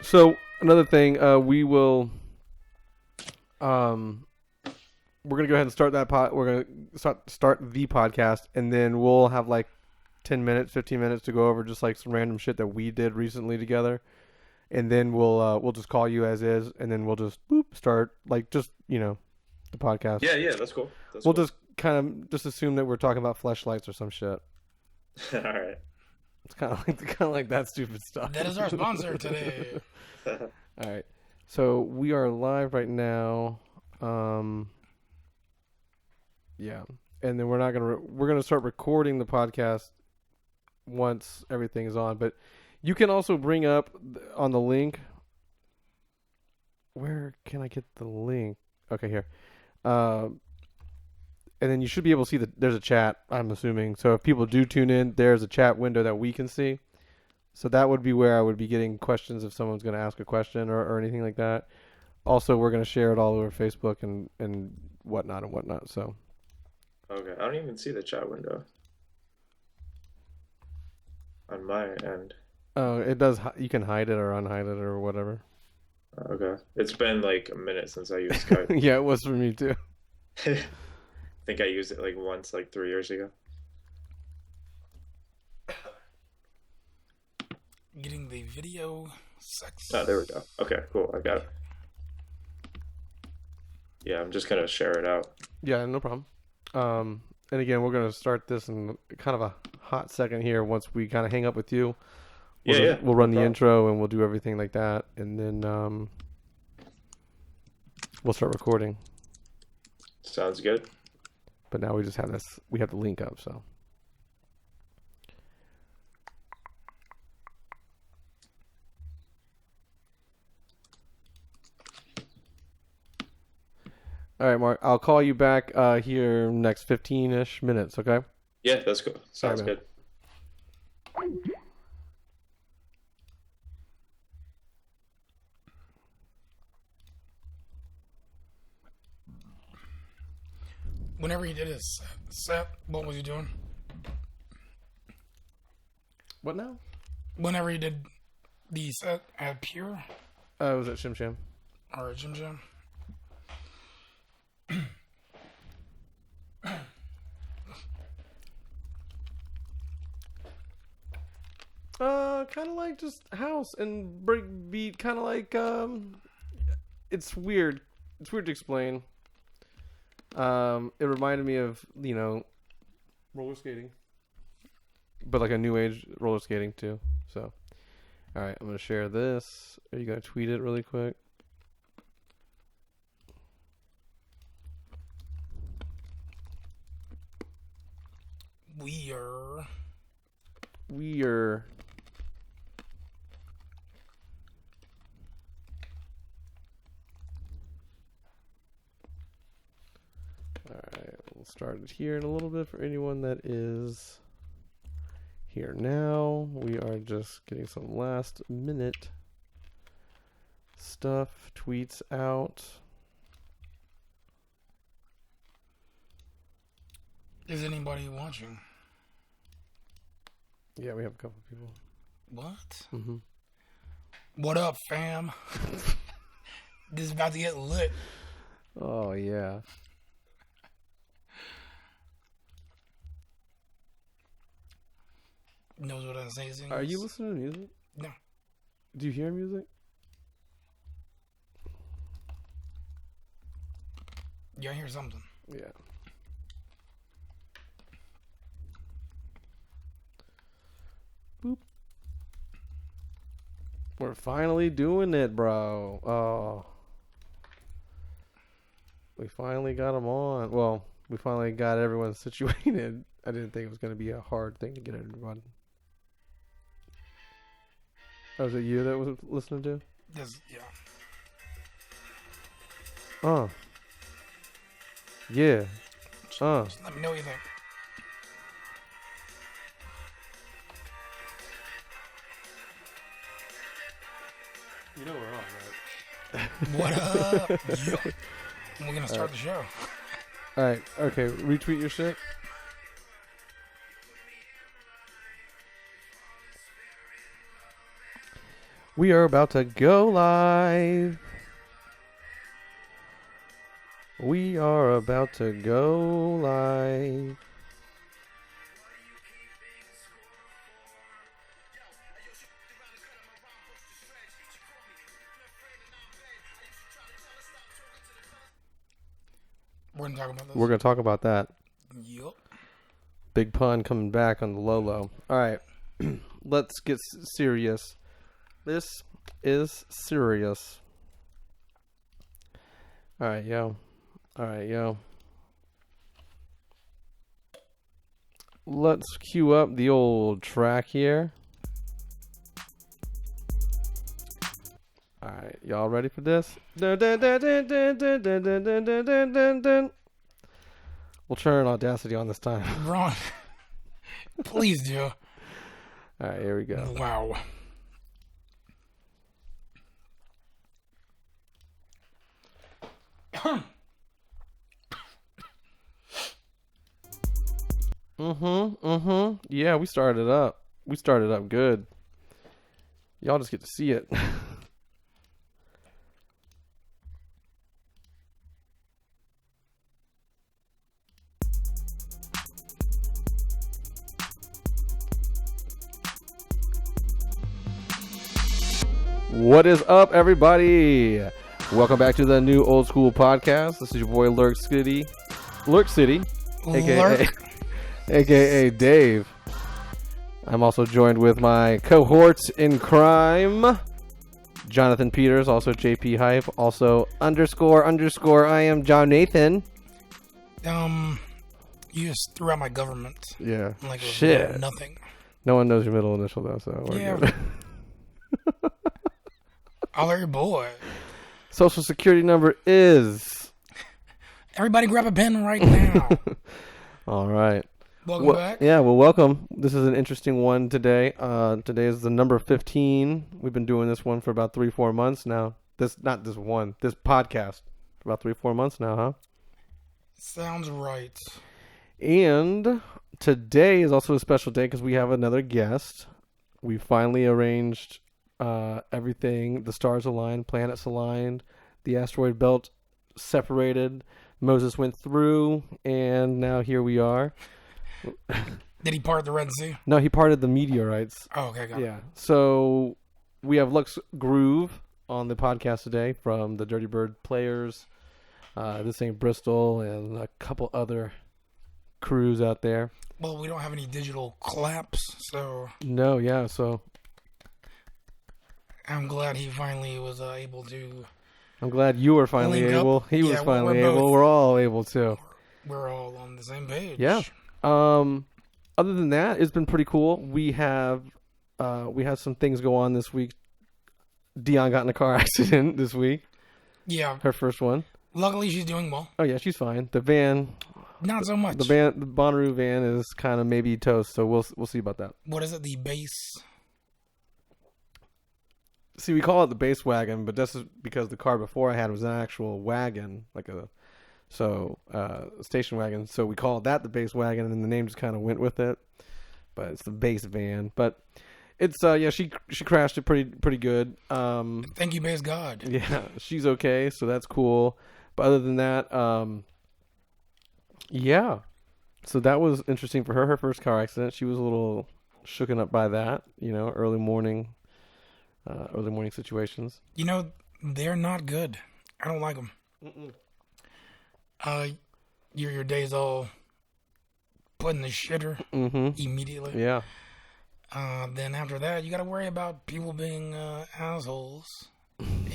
So another thing, we will we're gonna go ahead and start that pod. We're gonna start the podcast, and then we'll have like 10 minutes, 15 minutes to go over just like some random shit that we did recently together, and then we'll just call you as is, and then we'll just start like just the podcast. Yeah, that's cool. We'll just kind of just assume that we're talking about fleshlights or some shit. All right. It's kind of like that stupid stuff. That is our sponsor today. All right. So we are live right now. Yeah. And then we're gonna start recording the podcast once everything is on. But you can also bring up on the link. Where can I get the link? Okay, here. And then you should be able to see there's a chat, I'm assuming. So if people do tune in, there's a chat window that we can see. So that would be where I would be getting questions if someone's going to ask a question or anything like that. Also, we're going to share it all over Facebook and whatnot. So. Okay, I don't even see the chat window on my end. Oh, it does. You can hide it or unhide it or whatever. Okay. It's been like a minute since I used Skype. Yeah, it was for me too. I think I used it like once, like 3 years ago. Getting the video sex. Oh, there we go. Okay, cool. I got it. Yeah, I'm just gonna share it out. Yeah, no problem. And again, we're gonna start this in kind of a hot second here. Once we kind of hang up with you, we'll run the intro and we'll do everything like that, and then we'll start recording. Sounds good. But now we just have this. We have the link up, so. All right, Mark. I'll call you back here next 15-ish minutes. Okay. Yeah, that's cool. Sounds good. Whenever he did his set, what was he doing? What now? Whenever he did the set at Pure? It was at Shim Sham. Or at Jim Jim? Kind of like just house and break beat. Kind of like it's weird. It's weird to explain. It reminded me of roller skating, but like a new age roller skating too. So, all right, I'm gonna share this. Are you gonna tweet it really quick? We are. Alright, we'll start it here in a little bit for anyone that is here now. We are just getting some last minute stuff, tweets out. Is anybody watching? Yeah, we have a couple people. What? Mm-hmm. What up, fam? This is about to get lit. Oh, yeah. Knows what I'm saying. Are you listening to music? No. Do you hear music? Yeah, I hear something. Yeah. Boop. We're finally doing it, bro. Oh. We finally got them on. Well, we finally got everyone situated. I didn't think it was going to be a hard thing to get everyone. Oh, was it you that was listening to? Yes, yeah. Yeah. Just let me know what you think. You know we're on, right? What up? Yeah. We're going to start the show. Alright, okay. Retweet your shit. We are about to go live. We are about to go live. We're gonna talk about this. We're going to talk about that. Yup. Big pun coming back on the low. All right. Let's get serious. This is serious. All right, yo. Let's cue up the old track here. All right, y'all ready for this? We'll turn Audacity on this time. Ron, please do. All right, here we go. Wow. Yeah, we started up. We started up good. Y'all just get to see it. What is up, everybody? Welcome back to the new old school podcast. This is your boy Lurk City, aka Dave. I'm also joined with my cohorts in crime, Jonathan Peters, also JP Hype, also __ I am John Nathan. You just threw out my government. Yeah. Like it was Shit. nothing. No one knows your middle initial though, so we're Yeah. good. I'll let your boy. Social security number is. Everybody grab a pen right now. All right. Welcome back. Yeah, well, welcome. This is an interesting one today. Today is the number 15. We've been doing this one for about 3-4 months now. This podcast for about 3-4 months now, huh? Sounds right. And today is also a special day because we have another guest. We finally arranged everything. The stars aligned, planets aligned, the asteroid belt separated. Moses went through, and now here we are. Did he part the Red Sea? No, he parted the meteorites. Oh, okay, got it. Yeah. So we have Lux Groove on the podcast today from the Dirtybird players. This Ain't Bristol and a couple other crews out there. Well, we don't have any digital claps, so No, yeah. So I'm glad he finally was able to. I'm glad you were finally Link up. able. He was Yeah, finally we're able. both. We're all able to. We're all on the same page. Yeah. Other than that, it's been pretty cool. We had some things go on this week. Dion got in a car accident this week. Yeah. Her first one. Luckily, she's doing well. Oh yeah, she's fine. The van, Not so much. the Bonnaroo van is kind of maybe toast. So we'll see about that. What is it? The base. See, we call it the base wagon, but this is because the car before I had was an actual wagon, like a station wagon. So we call that the base wagon, and then the name just kind of went with it. But it's the base van. But it's she crashed it pretty good. Thank you, base God. Yeah, she's okay, so that's cool. But other than that, yeah. So that was interesting for her. Her first car accident. She was a little shooken up by that. Early morning situations. They're not good. I don't like them. Your day's all put in the shitter immediately. Yeah. Then after that, you got to worry about people being assholes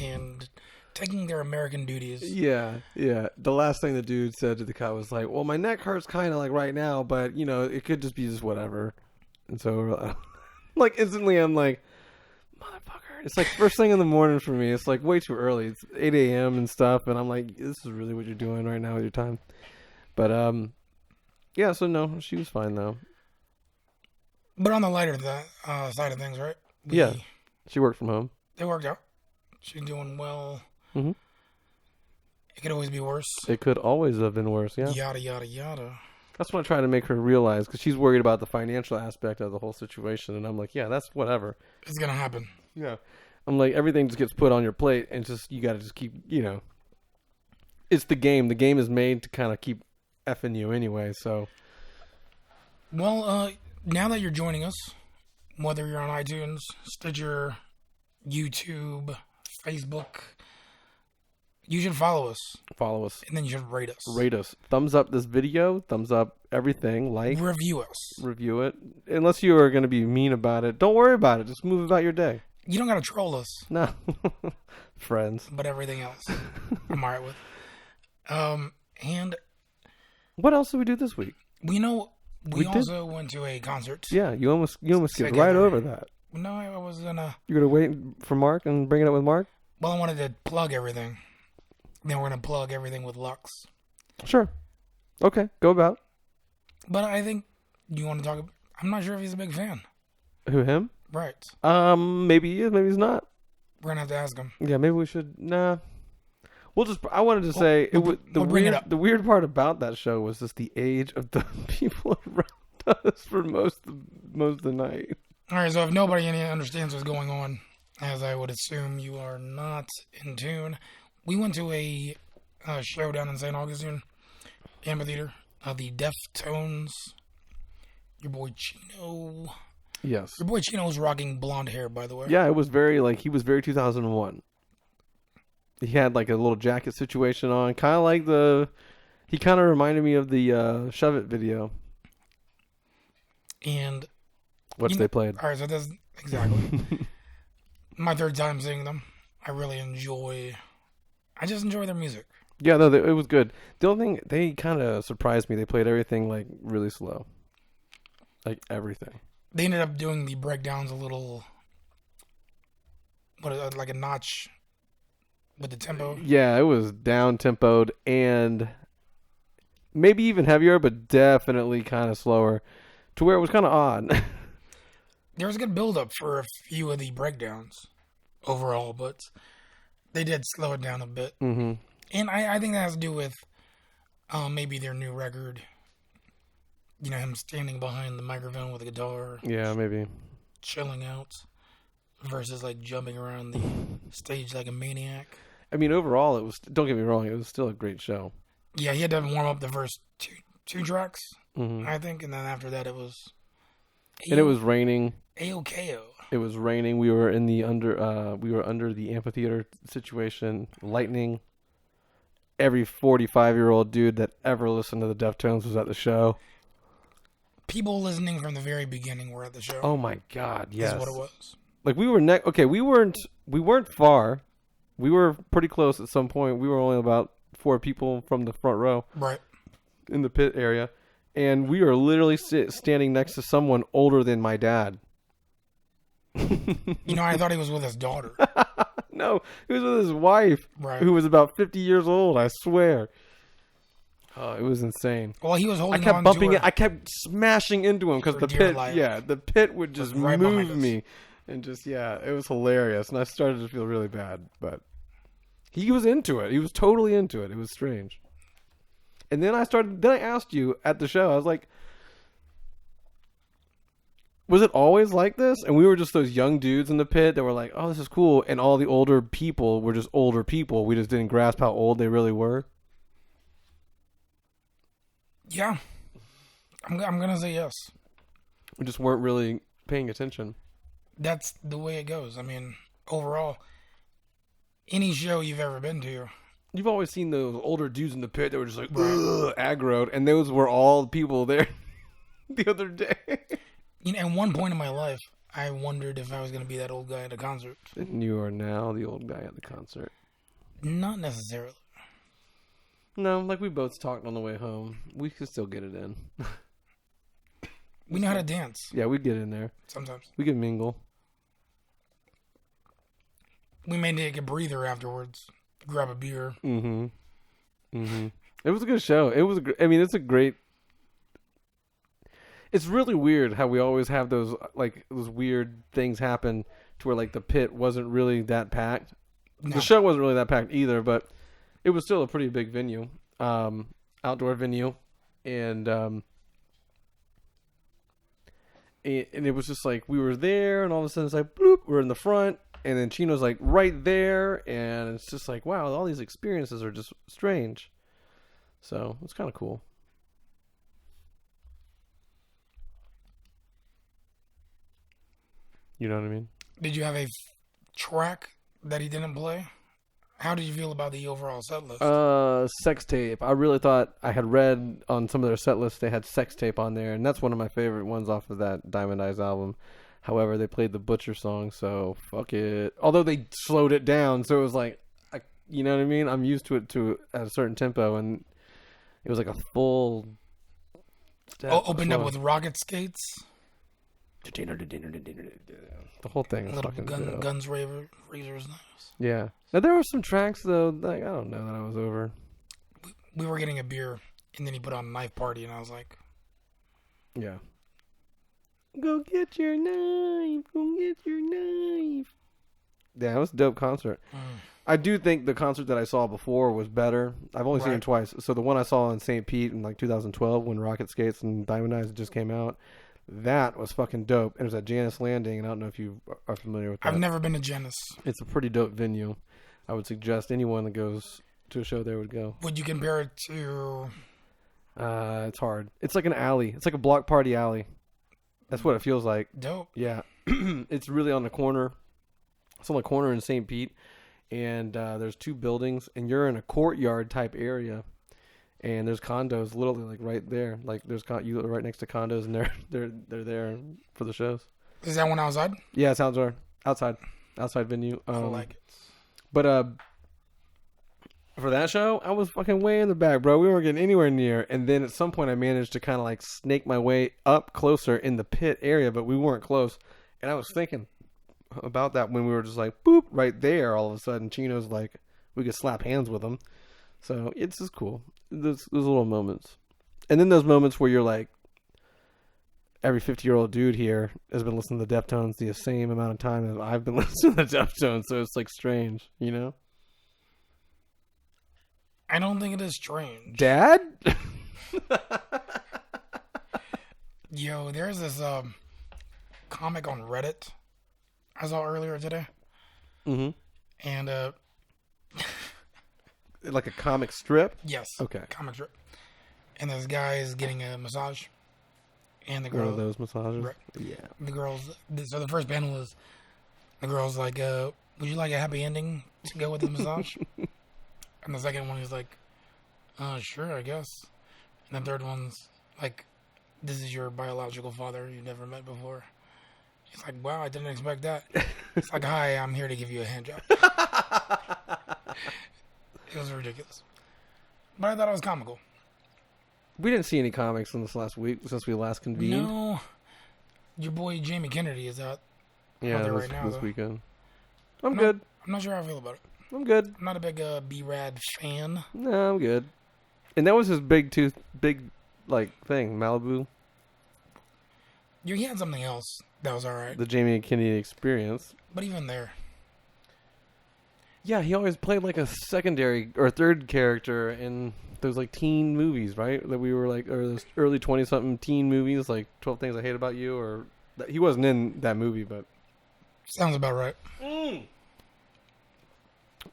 and taking their American duties. Yeah. The last thing the dude said to the cop was like, well, my neck hurts kind of like right now, but, it could just be just whatever. And so, like, instantly I'm like, motherfucker. It's like first thing in the morning for me. It's like way too early. It's 8 a.m. and stuff, and I'm like, this is really what you're doing right now with your time. But, yeah, so no, she was fine, though. But on the lighter side of things, right? Yeah. She worked from home. They worked out. She's doing well. Mm-hmm. It could always be worse. It could always have been worse, yeah. Yada, yada, yada. That's what I try to make her realize, because she's worried about the financial aspect of the whole situation, and I'm like, yeah, that's whatever. It's going to happen. Yeah. I'm like, everything just gets put on your plate, and just you got to just keep, it's the game. The game is made to kind of keep effing you anyway. So, Well, now that you're joining us, whether you're on iTunes, Stitcher, YouTube, Facebook, you should follow us. follow us, And then you should rate us. rate us, thumbs up this video, thumbs up everything, like, Review us. review it. Unless you are going to be mean about it, don't worry about it. Just move about your day. You don't got to troll us, No, friends. but everything else I'm alright with. And What else did we do this week? we We did- also went to a concert. Yeah, you almost skipped Together. right over that. No, I was gonna. You're gonna wait for Mark and bring it up with Mark? Well, I wanted to plug everything. Then we're gonna plug everything with Lux. Sure. Okay, go about. But I think you want to talk. I'm not sure if he's a big fan. Who, him? Right. Maybe he is, maybe he's not. We're gonna have to ask him. Yeah, maybe we should. Nah. We'll just. I wanted to say we'll bring it up. The weird part about that show was just the age of the people around us for most of the night. All right. So if nobody understands what's going on, as I would assume you are not in tune, we went to a show down in St. Augustine Amphitheater. The Deftones. Your boy Chino. Yes. Your boy Chino was rocking blonde hair, by the way. Yeah, it was he was very 2001. He had like a little jacket situation on, kind of like he kind of reminded me of the Shove It video, And which they played. all right, so that's exactly my third time seeing them. I just enjoy their music. Yeah, no, it was good. The only thing, they kind of surprised me. They played everything like really slow, like everything. They ended up doing the breakdowns a little, like a notch with the tempo. Yeah, it was down tempoed and maybe even heavier, but definitely kind of slower, to where it was kind of odd. There was a good build up for a few of the breakdowns overall, but they did slow it down a bit. Mm-hmm. And I think that has to do with maybe their new record. Him standing behind the microphone with a guitar, Yeah, maybe. chilling out, versus like jumping around the stage like a maniac. I mean, overall, it was. Don't get me wrong, it was still a great show. Yeah, he had to warm up the first two tracks, Mm-hmm. I think, and then after that it was. And it was raining. AOKO. It was raining. We were in the under the amphitheater situation. Lightning. Every 45-year-old dude that ever listened to the Deftones was at the show. People listening from the very beginning were at the show. Oh my God! Yes. Is what it was. Like we were Okay, we weren't far. We were pretty close at some point. We were only about 4 people from the front row Right. in the pit area, and we were literally standing next to someone older than my dad. I thought he was with his daughter. No, he was with his wife, Right. who was about 50 years old. I swear. Oh, it was insane. Well, he was I holding kept on bumping to it. her. I kept smashing into him because For the dear pit. life. Yeah, the pit would just right behind move us. me, and just it was hilarious. And I started to feel really bad, but he was into it. He was totally into it. It was strange. And then I asked you at the show. I was like, was it always like this? And we were just those young dudes in the pit that were like, oh, this is cool. And all the older people were just older people. We just didn't grasp how old they really were. Yeah. I'm gonna say yes. We just weren't really paying attention. That's the way it goes. I mean, overall, any show you've ever been to, You've always seen those older dudes in the pit that were just like, ugh, aggroed. And those were all the people there the other day. at one point in my life, I wondered if I was gonna be that old guy at a concert. And you are now the old guy at the concert. Not necessarily. No, like we both talked on the way home. We could still get it in. We know how to dance Yeah, we get in there. sometimes. We can mingle. We may take a breather afterwards, grab a beer. Mm-hmm. Mm-hmm. It was a good show. It was. It's a great. It's really weird how we always have those weird things happen to where like the pit wasn't really that packed. No. The show wasn't really that packed either, but it was still a pretty big venue, outdoor venue, and it was just like we were there, and all of a sudden it's like bloop, we're in the front, And then Chino's like right there, and it's just like, wow, all these experiences are just strange. So it's kind of cool. You know what I mean? Did you have a track that he didn't play? How did you feel about the overall set list? Sex Tape. I really thought I had read on some of their set lists they had Sex Tape on there, and that's one of my favorite ones off of that Diamond Eyes album. However, they played the Butcher song, so fuck it. Although they slowed it down, so it was like, you know what I mean? I'm used to it at a certain tempo, and it was like a full. Opened up with Rocket Skates. The whole thing is Little fucking dope. Guns Razors nice. Yeah. Now there were some tracks though, like I don't know that I was over. We were getting a beer, and then he put on Knife Party, and I was like, yeah. Go get your knife. Go get your knife. Yeah, it was a dope concert. I do think the concert that I saw before was better. I've only seen it twice. So the one I saw in St. Pete in like 2012 when Rocket Skates and Diamond Eyes just came out, that was fucking dope. And it was at Janus Landing, and I don't know if you are familiar with that. I've never been to Janus. It's a pretty dope venue. I would suggest anyone that goes to a show there would go. Would you compare it to... It's hard. It's like an alley. It's like a block party alley. That's what it feels like. Dope. Yeah. It's really on the corner. It's on the corner in St. Pete. And there's two buildings. And you're in a courtyard type area. And there's condos literally like right there. Like there's you right next to condos. And they're there for the shows. Is that one outside? Yeah, it's outside. Outside venue. I like it. But for that show, I was fucking way in the back, bro. We weren't getting anywhere near. And then at some point, I managed to kind of like snake my way up closer in the pit area, but we weren't close. And I was thinking about that when we were just like, boop, right there. All of a sudden, Chino's like, we could slap hands with him. So it's just cool. Those little moments. And then those moments where you're like, every 50-year-old dude here has been listening to the Deftones the same amount of time as I've been listening to the Deftones. So it's like strange, you know? I don't think it is strange. Dad? Yo, there's this comic on Reddit I saw earlier today. Mm-hmm. And like a comic strip? yes. Okay. Comic strip. And this guy is getting a massage. And the girl... One of those massages? Right. Yeah. The girls... So the first panel is... The girl's like, would you like a happy ending to go with the massage? And the second one is like, sure, I guess. And the third one's like, this is your biological father you've never met before. He's like, wow, I didn't expect that. It's like, hi, I'm here to give you a hand job. It was ridiculous. But I thought it was comical. We didn't see any comics in this last week since we last convened. No. Your boy Jamie Kennedy is out Yeah, right now, this though. weekend. I'm good. I'm not sure how I feel about it. I'm good. I'm not a big B-Rad fan. No, I'm good. And that was his big like thing, Malibu. He had something else that was alright. The Jamie Kennedy experience. But even there. Yeah, he always played like a secondary or third character in those like teen movies, right? That we were like, or those early 20-something teen movies, like 12 Things I Hate About You, or he wasn't in that movie, but Sounds about right.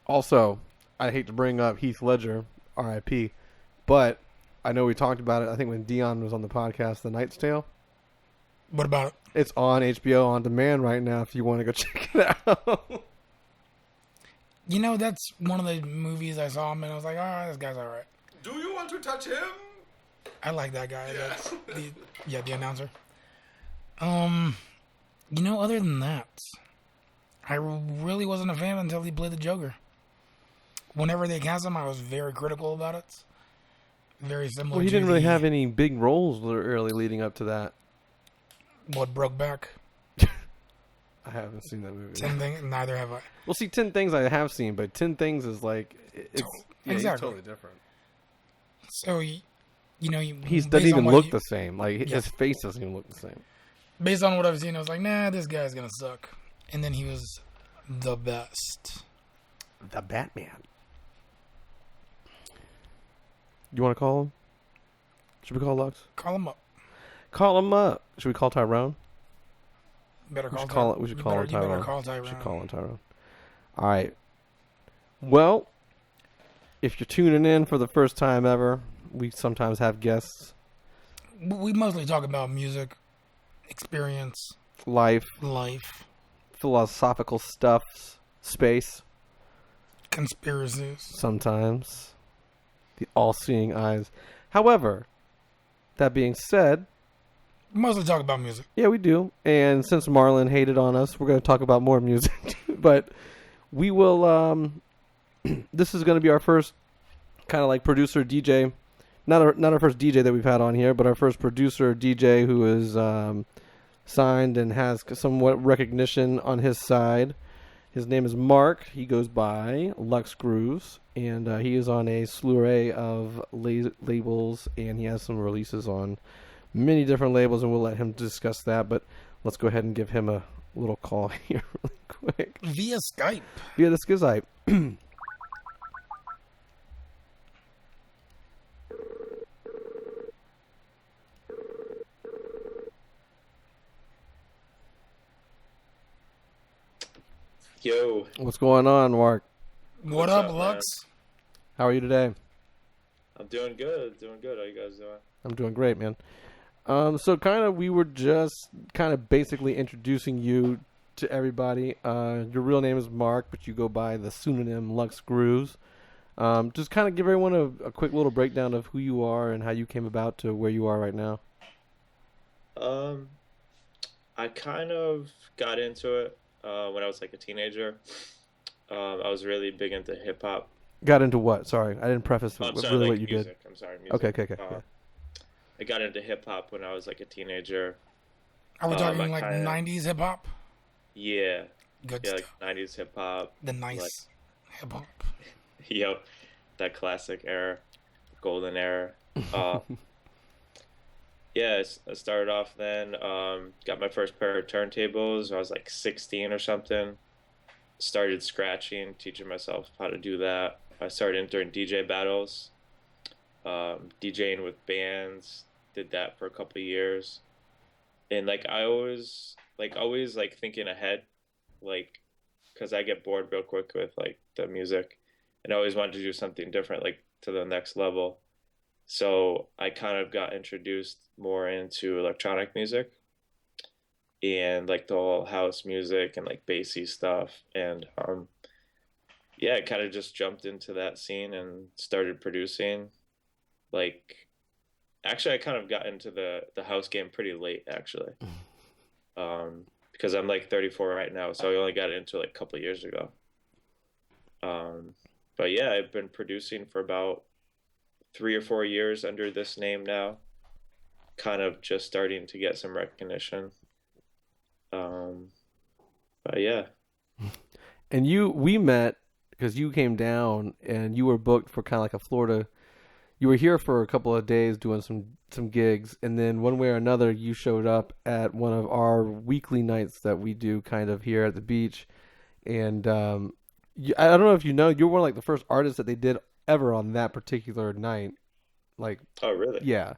Also, I hate to bring up Heath Ledger, R.I.P., but I know we talked about it, I think when Dion was on the podcast, The Knight's Tale. What about it? It's on HBO on demand right now if you want to go check it out. You know, that's one of the movies I saw him and I was like, oh, this guy's alright. Do you want to touch him? I like that guy. Yeah. That's the announcer. You know, other than that, I really wasn't a fan until he played the Joker. Whenever they cast him, I was very critical about it. Very similar. Well, he to didn't really the- have any big roles early leading up to that. What broke back? I haven't seen that movie. 10 things. Neither have I. Well, see, 10 Things I have seen, but 10 Things is like it's Exactly. he's totally different. So, you know, He based doesn't on even what look you- the same. Like Yeah. his face doesn't even look the same. Based on what I've seen, I was like, nah, this guy's gonna suck. And then he was the best. The Batman. You want to call him? Should we call Lux? Call him up. Call him up. Should we call Tyrone? Better We call should call Tyrone. it. We should call him You better Tyrone. call We Tyrone. should call him Tyrone. All right. Well, if you're tuning in for the first time ever, we sometimes have guests. We mostly talk about music, experience, Life, life, philosophical stuff, space. conspiracies. Sometimes. The all-seeing eyes. However, that being said, Mostly talk about music. yeah, we do. And since Marlon hated on us, we're going to talk about more music. But we will. This is going to be our first kind of like producer DJ. Not our first DJ that we've had on here, but our first producer DJ who is signed and has somewhat recognition on his side. His name is Marc. He goes by Lux Grooves, and he is on a slew of labels, and he has some releases on many different labels, and we'll let him discuss that. But let's go ahead and give him a little call here really quick. Via Skype. Via the Skype. Yo, What's going on, Marc? What What's up, up, Lux? How are you today? I'm doing good. Doing good. How you guys doing? I'm doing great, man. So kind of we were just kind of basically introducing you to everybody. Your real name is Marc, but you go by the pseudonym Lux Grooves. Just kind of give everyone a quick little breakdown of who you are and how you came about to where you are right now. I kind of got into it when I was like a teenager. I was really big into hip hop. Got into what? Sorry, I didn't preface I'm really sorry, like what you music. I'm sorry, music. Okay. Yeah. I got into hip hop when I was like a teenager. Are we talking I like kinda- 90s hip hop? Yeah, Good yeah, like stuff. 90s hip hop. The nice like- hip hop. Yo, that classic era, golden era. Yeah, I started off then. Got my first pair of turntables when I was like 16 or something. Started scratching, teaching myself how to do that. I started entering DJ battles, DJing with bands. Did that for a couple of years, and like I always like thinking ahead, like because I get bored real quick with like the music, and I always wanted to do something different, like to the next level. So I kind of got introduced more into electronic music and like the whole house music and like bassy stuff. And yeah, I kind of just jumped into that scene and started producing. Like actually I kind of got into the house game pretty late actually. Because I'm like 34 right now, so I only got into it like a couple of years ago. But yeah, I've been producing for about 3 or 4 years under this name now, kind of just starting to get some recognition. But yeah. And we met because you came down and you were booked for kind of like a Florida. You were here for a couple of days doing some gigs, and then one way or another you showed up at one of our weekly nights that we do kind of here at the beach. And I don't know if you know, you're one of like the first artists that they did ever on that particular night. Like, Oh, really? yeah.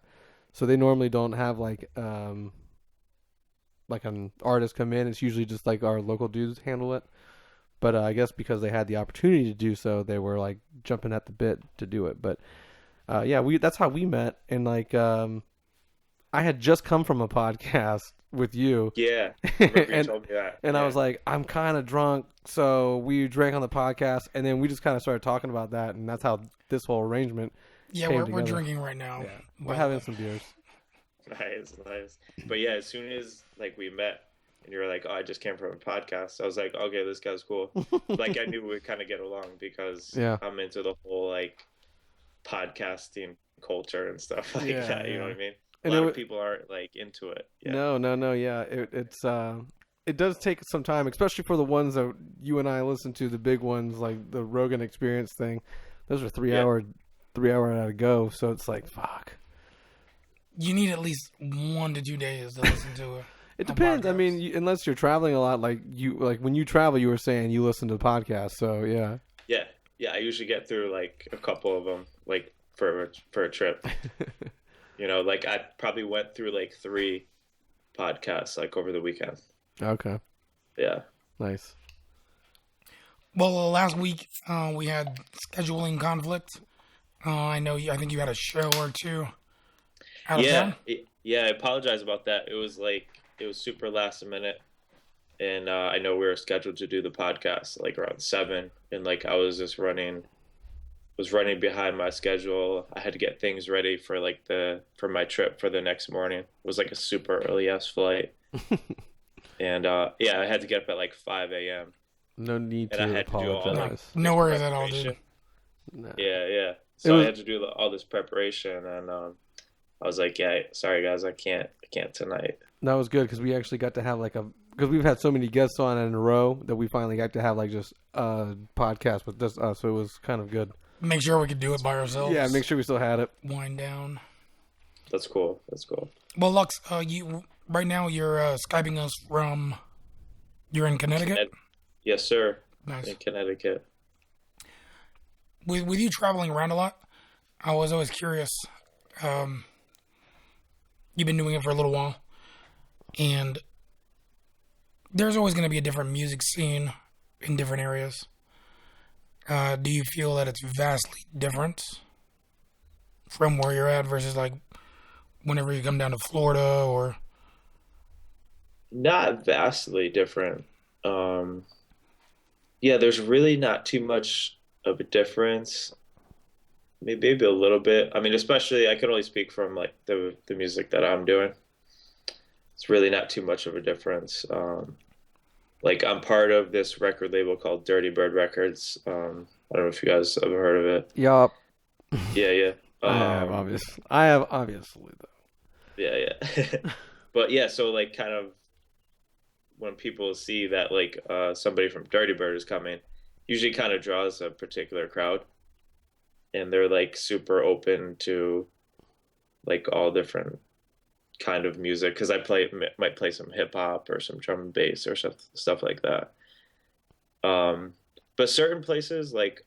So they normally don't have like an artist come in. It's usually just like our local dudes handle it. But I guess because they had the opportunity to do so, they were like jumping at the bit to do it. But yeah, that's how we met. And like I had just come from a podcast with you. Yeah. I remember you told me that. And Yeah. I was like, I'm kind of drunk, so we drank on the podcast, and then we just kind of started talking about that, and that's how this whole arrangement. Yeah, came we're together. drinking right now. Yeah, we're having some beers. Nice, nice. But yeah, as soon as like we met and you were like, "Oh, I just came from a podcast," I was like, "Okay, this guy's cool." Like I knew we'd kind of get along because Yeah. I'm into the whole like podcasting culture and stuff like Yeah, that. You yeah. know what I mean? And A lot it of people aren't like into it. Yeah. No, yeah, it does take some time, especially for the ones that you and I listen to, the big ones like the Rogan Experience thing. Those are 3 hour at a go, so it's like fuck. You need at least 1 to 2 days to listen to it. It depends. I mean, unless you're traveling a lot, like when you travel, you were saying you listen to the podcast. So yeah. Yeah. Yeah. I usually get through like a couple of them, like for a trip. You know, like I probably went through like 3 podcasts like over the weekend. Okay. Yeah. Nice. Well, last week we had scheduling conflict. I know. I think you had a show or two out of Yeah. town. Yeah. I apologize about that. It was super last minute. And I know we were scheduled to do the podcast like around 7. And like I was just was running behind my schedule. I had to get things ready for like for my trip for the next morning. It was like a super early ass flight. And yeah, I had to get up at like 5 a.m. No need and I to had to do all like apologize. No this worries at all, dude. preparation. Nah. Yeah. So was- I had to do all this preparation, and I was like, "Yeah, sorry guys, I can't tonight." That was good because we actually got to have like because we've had so many guests on in a row that we finally got to have like just a podcast with just us. So it was kind of good. Make sure we could do it by ourselves. Yeah, make sure we still had it. Wind down. That's cool. That's cool. Well, Lux, you right now you're skyping us from. You're in Connecticut. Yes, sir. Nice. In Connecticut. With you traveling around a lot, I was always curious. You've been doing it for a little while, and there's always going to be a different music scene in different areas. Do you feel that it's vastly different from where you're at versus like whenever you come down to Florida or? Not vastly different. Yeah, there's really not too much of a difference. Maybe a little bit. I mean, especially I can only speak from like the music that I'm doing. It's really not too much of a difference. Like I'm part of this record label called Dirtybird Records. I don't know if you guys have heard of it. Yup. Yeah. I have obviously though. Yeah. But yeah, so like kind of when people see that like somebody from Dirtybird is coming, usually kind of draws a particular crowd, and they're like super open to like all different kind of music because I might play some hip hop or some drum and bass or stuff like that. But certain places like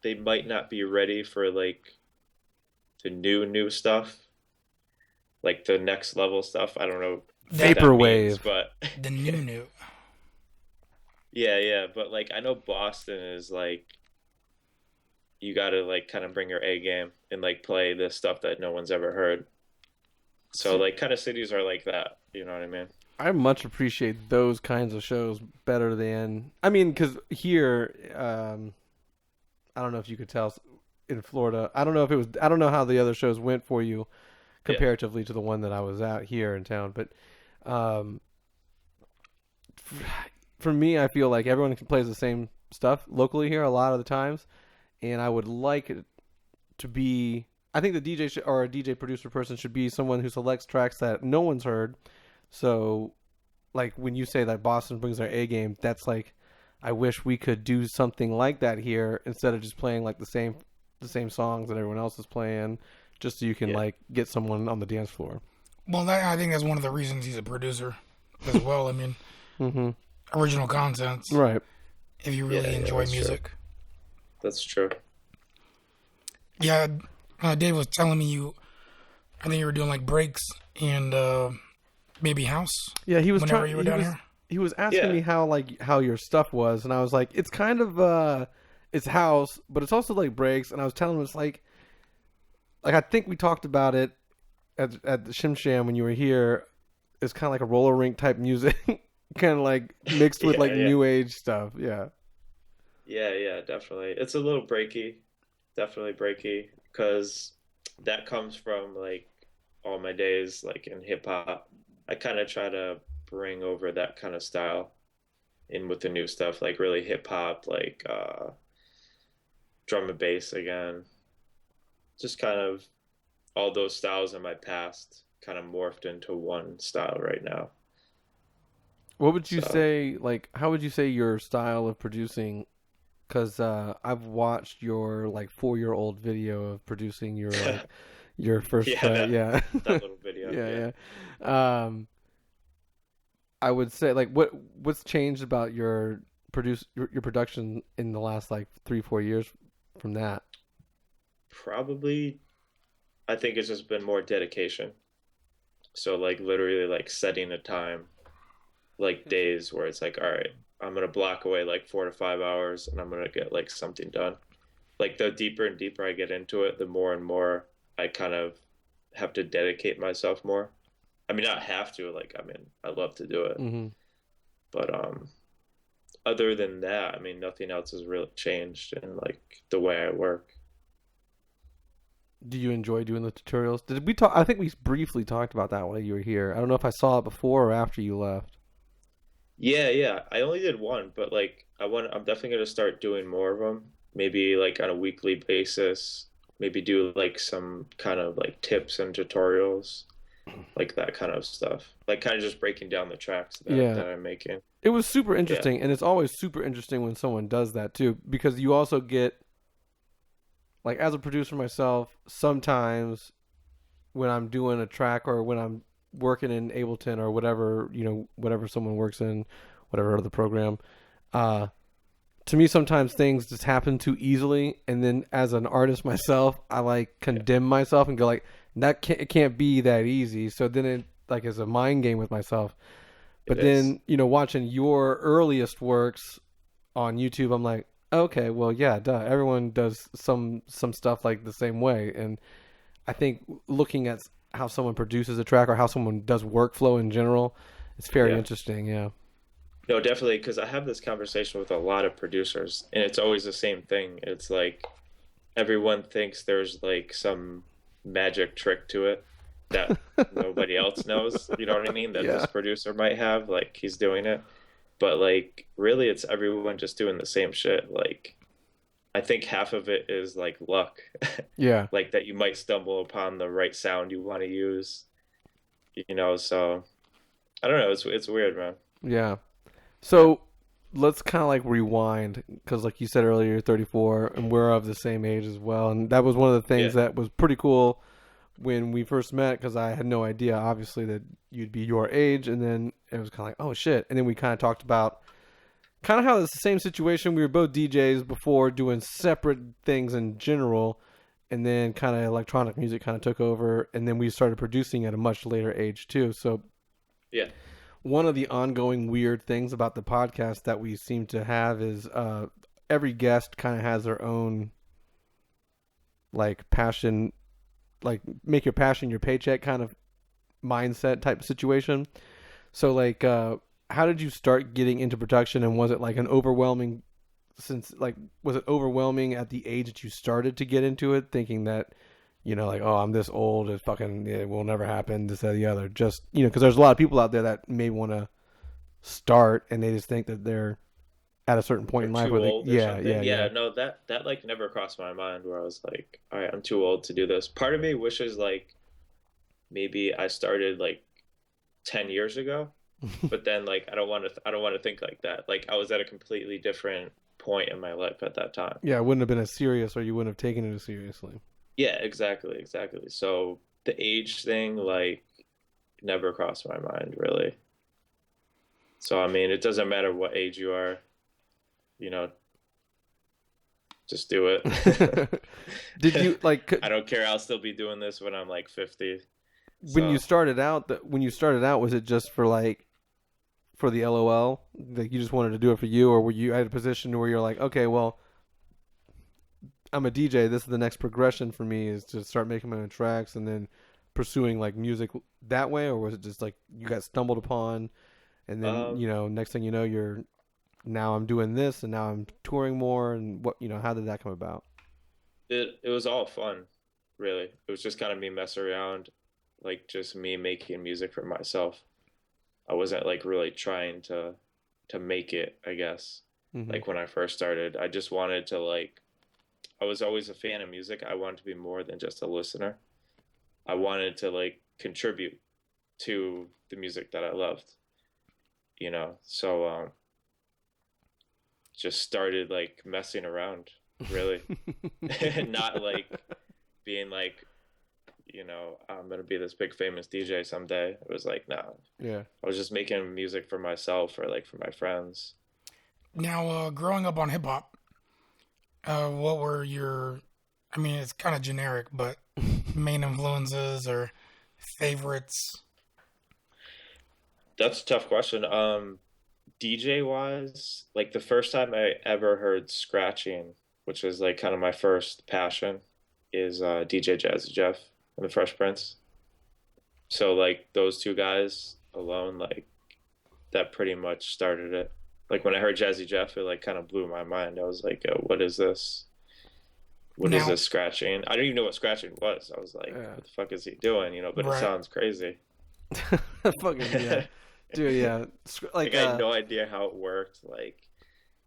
they might not be ready for like the new stuff, like the next level stuff. I don't know what that Vaporwave. means, but The new. yeah. But like I know Boston is like you got to like kind of bring your A game and like play this stuff that no one's ever heard. So like kind of cities are like that, you know what I mean? I much appreciate those kinds of shows better than because here, I don't know if you could tell in Florida. I don't know how the other shows went for you comparatively to the one that I was at here in town, but for me, I feel like everyone plays the same stuff locally here a lot of the times, and I would like it to be. I think the DJ or a DJ producer person should be someone who selects tracks that no one's heard. So, like when you say that Boston brings their A game, that's like, I wish we could do something like that here instead of just playing like the same songs that everyone else is playing, just so you can like get someone on the dance floor. Well, I think that's one of the reasons he's a producer as well. I mean, original content. Right. If you really enjoy music. True. That's true. Yeah, Dave was telling me I think you were doing like breaks and maybe house. Yeah, he was whenever you were down here. He was asking me how your stuff was, and I was like, it's kind of it's house, but it's also like breaks. And I was telling him it's like I think we talked about it at the Shim Sham when you were here. It's kind of like a roller rink type music, kind of like mixed with new age stuff. Yeah. Yeah, definitely. It's a little breaky, definitely breaky, because that comes from like all my days like in hip hop. I kind of try to bring over that kind of style in with the new stuff, like really hip hop, like drum and bass again. Just kind of all those styles in my past kind of morphed into one style right now. What would you say, like, how would you say your style of producing? Because I've watched your like 4-year-old video of producing your like your first that little video. Yeah. I would say like what's changed about your production in the last like 3-4 years from that? Probably, I think it's just been more dedication. So like literally like setting a time like days where it's like, all right, I'm gonna block away like 4 to 5 hours and I'm gonna get like something done. Like the deeper and deeper I get into it, the more and more I kind of have to dedicate myself more. I mean, not have to, like, I mean, I love to do it, Mm-hmm. but other than that, I mean, nothing else has really changed in like the way I work. Do you enjoy doing the tutorials? Did we talk? I think we briefly talked about that while you were here. I don't know if I saw it before or after you left. Yeah, yeah. I only did one, but like I'm definitely gonna start doing more of them. Maybe like on a weekly basis. Maybe do like some kind of like tips and tutorials, like that kind of stuff. Like kind of just breaking down the tracks Yeah. that I'm making. It was super Yeah. interesting, and it's always super interesting when someone does that too, because you also get, like, as a producer myself, sometimes when I'm doing a track or when I'm working in Ableton or whatever, whatever someone works in, whatever other program, uh, to me sometimes things just happen too easily, and then as an artist myself, I like condemn myself and go like, it can't be that easy. So then it like is a mind game with myself. It But is. then, watching your earliest works on YouTube, I'm like, okay, well, yeah, duh. Everyone does some stuff like the same way, and I think looking at how someone produces a track or how someone does workflow in general, it's very Yeah. interesting. Yeah. No, definitely, because I have this conversation with a lot of producers, and it's always the same thing. It's like everyone thinks there's like some magic trick to it that nobody else knows. You know what I mean? That Yeah. this producer might have, like he's doing it. But like really it's everyone just doing the same shit. Like I think half of it is like luck. Yeah. Like that you might stumble upon the right sound you want to use, so I don't know, it's weird, man. Yeah. Yeah. So let's kind of like rewind because, like you said earlier, you're 34 and we're of the same age as well. And that was one of the Yeah. things that was pretty cool when we first met because I had no idea, obviously, that you'd be your age. And then it was kind of like, oh shit. And then we kind of talked about kind of how it's the same situation. We were both DJs before doing separate things in general. And then kind of electronic music kind of took over. And then we started producing at a much later age too. So Yeah. one of the ongoing weird things about the podcast that we seem to have is every guest kind of has their own like passion, like make your passion your paycheck kind of mindset type of situation. So like, how did you start getting into production, and was it like an overwhelming was it overwhelming at the age that you started to get into it, thinking that like, oh, I'm this old, it will never happen, this, that, the other. Just, because there's a lot of people out there that may want to start and they just think that they're at a certain point They're in life too where old or yeah, something. yeah, yeah. Yeah, no, that like never crossed my mind where I was like, all right, I'm too old to do this. Part of me wishes like maybe I started like 10 years ago, but then like I don't want to think like that. Like I was at a completely different point in my life at that time. Yeah, it wouldn't have been as serious, or you wouldn't have taken it as seriously. Yeah, exactly, exactly. So the age thing like never crossed my mind really. So I mean, it doesn't matter what age you are, you know, just do it. Did you like I don't care. I'll still be doing this when I'm like 50. when you So, started out? Was it just for the LOL? Like you just wanted to do it for you, or were you at a position where you're like, okay, well, I'm a DJ. This is the next progression for me is to start making my own tracks and then pursuing like music that way, or was it just like you got stumbled upon and then um, next thing you know now I'm doing this and now I'm touring more, and how did that come about? it was all fun, really. It was just kind of me messing around, like just me making music for myself. I wasn't like really trying to make it, I guess. Hmm. Like when I first started, I just wanted to like I was always a fan of music. I wanted to be more than just a listener. I wanted to like contribute to the music that I loved. So just started like messing around, really. Not like being like, I'm gonna be this big famous DJ someday. It was like, no, Yeah. I was just making music for myself or like for my friends. Now, growing up on hip hop, what were your, I mean, it's kind of generic, but main influences or favorites? That's a tough question. DJ wise, like the first time I ever heard scratching, which was like kind of my first passion, is DJ Jazzy Jeff and the Fresh Prince. So like those two guys alone, like that pretty much started it. Like when I heard Jazzy Jeff, it like kind of blew my mind. I was like, what is this? What is this scratching? I didn't even know what scratching was. I was like, what the fuck is he doing? You know, but it sounds crazy. Fucking yeah. Dude, yeah. Like I had no idea how it worked. Like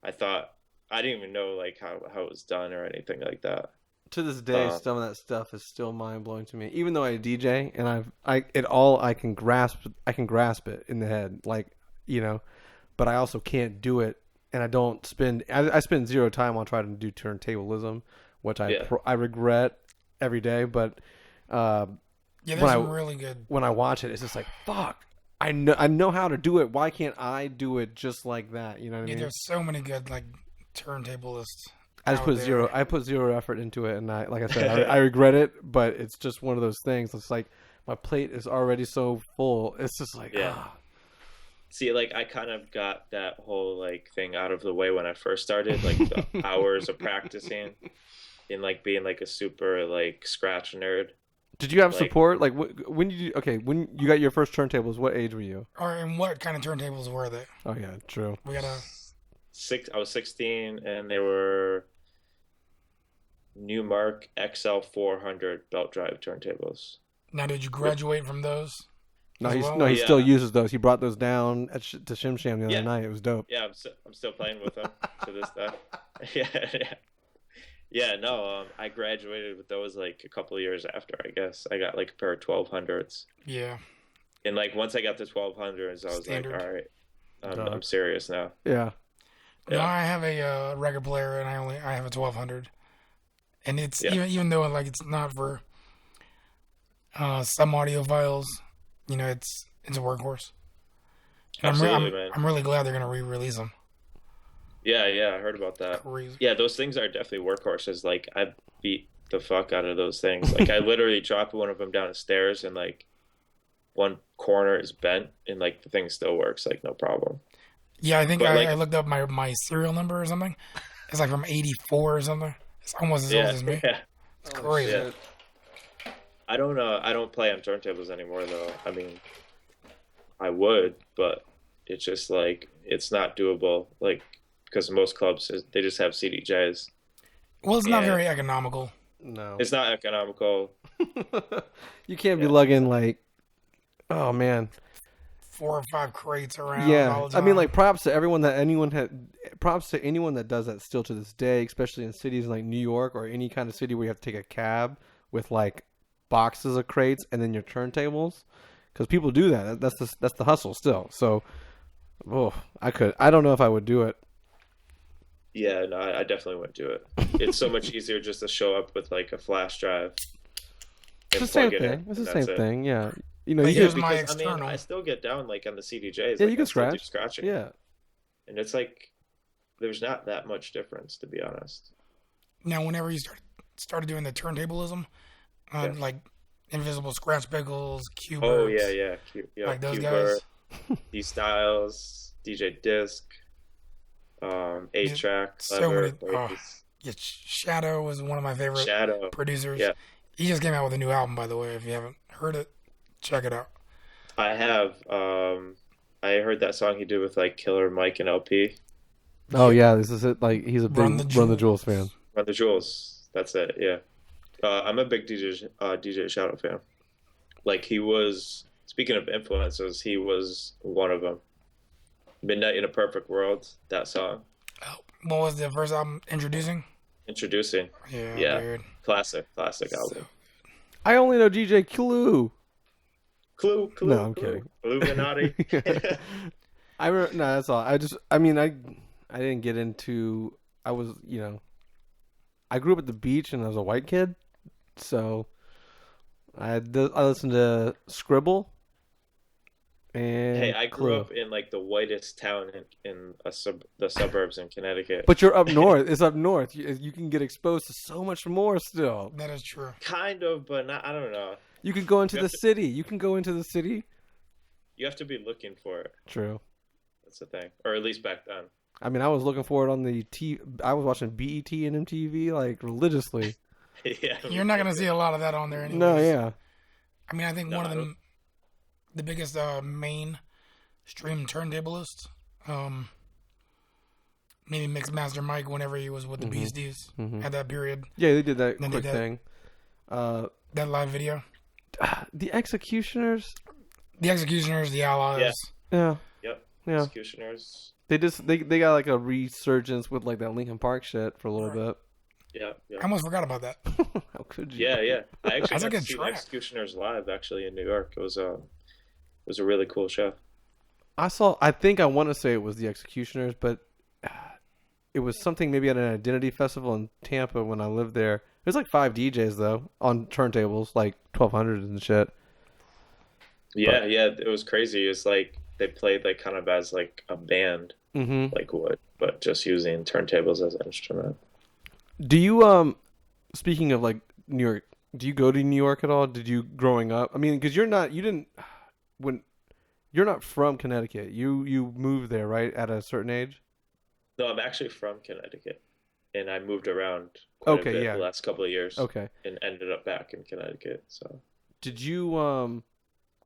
I didn't even know like how it was done or anything like that. To this day, some of that stuff is still mind blowing to me. Even though I DJ and I can grasp it in the head, like, you know, but I also can't do it, and I don't spend. I spend zero time on trying to do turntablism, which I regret every day. But there's some really good. When I watch it, it's just like fuck. I know how to do it. Why can't I do it just like that? You know what I mean? There's so many good like turntablists. I put zero effort into it, and like I said, I regret it. But it's just one of those things. It's like my plate is already so full. It's just like See, like I kind of got that whole like thing out of the way when I first started, like the hours of practicing and like being like a super like scratch nerd. Did you have support? Like when you got your first turntables, what age were you? Or and what kind of turntables were they? Oh yeah, true. We got I was 16, and they were new Marc XL 400 belt drive turntables. Now, did you graduate from those? No, he still uses those. He brought those down to Shim Sham the other night. It was dope. Yeah, I'm still playing with them to this day. Yeah. No, I graduated with those like a couple of years after. I guess I got like a pair of 1200s. Yeah. And like once I got the 1200s, I was like, all right, I'm serious now. Yeah. No, I have a record player, and I have a 1200, and it's even though like it's not for some audiophiles, you know, it's a workhorse. And Absolutely, I'm really glad they're gonna re-release them. Yeah, I heard about that. Crazy. Yeah, those things are definitely workhorses. Like I beat the fuck out of those things. Like I literally dropped one of them down the stairs, and like one corner is bent, and like the thing still works, like no problem. Yeah, I think I looked up my serial number or something. It's like from 84 or something. It's almost as old as me. Yeah. It's crazy. Yeah. I don't play on turntables anymore though. I mean, I would, but it's just like it's not doable. Like because most clubs they just have CDJs. Well, it's not very economical. No, it's not economical. You can't be lugging like, oh man, 4 or 5 crates around. Yeah, all the time. I mean, like props to anyone that does that still to this day, especially in cities like New York or any kind of city where you have to take a cab with like boxes of crates and then your turntables, because people do that. That's the hustle still. So, I don't know if I would do it. Yeah, no, I definitely wouldn't do it. It's so much easier just to show up with like a flash drive. It's the same thing. It's the same thing. Yeah. You know, I still get down like on the CDJs. Yeah, like, you can scratch. Scratching. Yeah. And it's like, there's not that much difference, to be honest. Now, whenever you started doing the turntablism, like Invisible Scratch Pickles, Q-Birds. Oh, yeah. Like those guys. D Styles, DJ Disc, 8-Track, so many. Shadow was one of my favorite producers. Yeah. He just came out with a new album, by the way. If you haven't heard it, check it out. I have. I heard that song he did with like Killer Mike and LP. Oh yeah, this is it. Like he's a big Run the Jewels fan. Run the Jewels. That's it. Yeah. I'm a big DJ Shadow fan. Like he was. Speaking of influences, he was one of them. Midnight in a Perfect World. That song. Oh, what was the first album? Introducing. Yeah. Dude. Classic album. I only know DJ Clue. Clue. No, I'm kidding. Illuminati. No, that's all. I didn't get into. I grew up at the beach and I was a white kid, so I listened to Scribble. And hey, I grew up in like the whitest town in the suburbs in Connecticut. But you're up north. It's up north. You can get exposed to so much more still. That is true. Kind of, but not. I don't know. You can go into the city. You can go into the city. You have to be looking for it. True. That's the thing, or at least back then. I mean, I was looking for it on the I was watching BET and MTV like religiously. Yeah, You're not gonna see a lot of that on there anyways. No, yeah. I mean, I think one of the biggest main stream turntablists, maybe Mixmaster Mike whenever he was with the Beasties at that period. Yeah, they did that Then quick they did thing. That live video. The Executioners. The Executioners, the Allies. Yeah. Yep. Yeah. Executioners. They they got like a resurgence with like that Linkin Park shit for a little bit. Yeah. I almost forgot about that. How could you? Yeah. I actually That's a got to good see the track. Executioners live actually in New York. It was a really cool show. I think I want to say it was the Executioners, but it was something maybe at an identity festival in Tampa when I lived there. There's like 5 DJs though on turntables, like 1200 and shit. Yeah, it was crazy. It's like they played like kind of as like a band, like would, but just using turntables as an instrument. Do you speaking of like New York, do you go to New York at all? Did you growing up? I mean, because you're not from Connecticut. You moved there, right, at a certain age? No, I'm actually from Connecticut, and I moved around quite a bit the last couple of years. Okay. And ended up back in Connecticut. So. Did you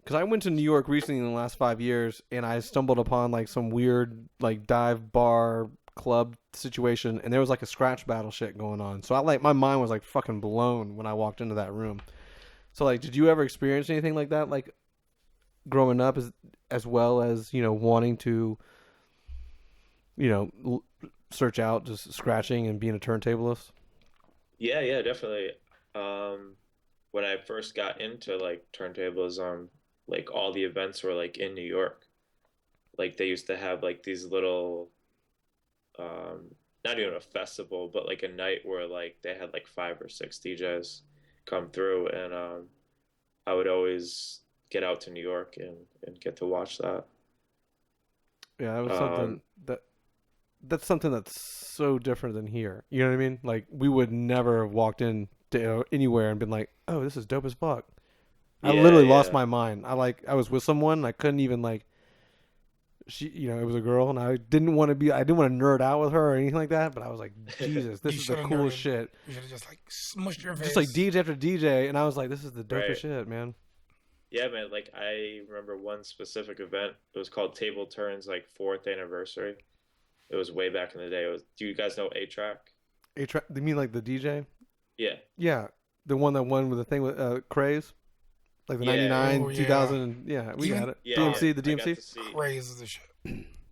because I went to New York recently in the last 5 years, and I stumbled upon like some weird like dive bar club situation, and there was like a scratch battle shit going on. So my mind was like fucking blown when I walked into that room. So like, did you ever experience anything like that, like growing up, as well as wanting to search out just scratching and being a turntablist? Yeah, definitely. When I first got into like turntablism, like all the events were like in New York. Like they used to have like these little, not even a festival, but like a night where like they had like 5 or 6 DJs come through, and I would always get out to New York and get to watch that. Yeah, that was something that's something that's so different than here. You know what I mean? Like we would never have walked in to anywhere and been like, "Oh, this is dope as fuck." I literally lost my mind. I was with someone, and I couldn't even like. It was a girl, and I didn't want to nerd out with her or anything like that. But I was like, Jesus, this is the coolest shit. You should have just like smushed your face. Just like DJ after DJ, and I was like, this is the dopest shit, man. Yeah, man. Like I remember one specific event. It was called Table Turns, like 4th anniversary. It was way back in the day. Do you guys know A-Track? A-Track? You mean like the DJ? Yeah. Yeah, the one that won with the thing with Craze, like the 99, 2000. Yeah, we got it. Yeah, DMC, the DMC. Craze is the shit.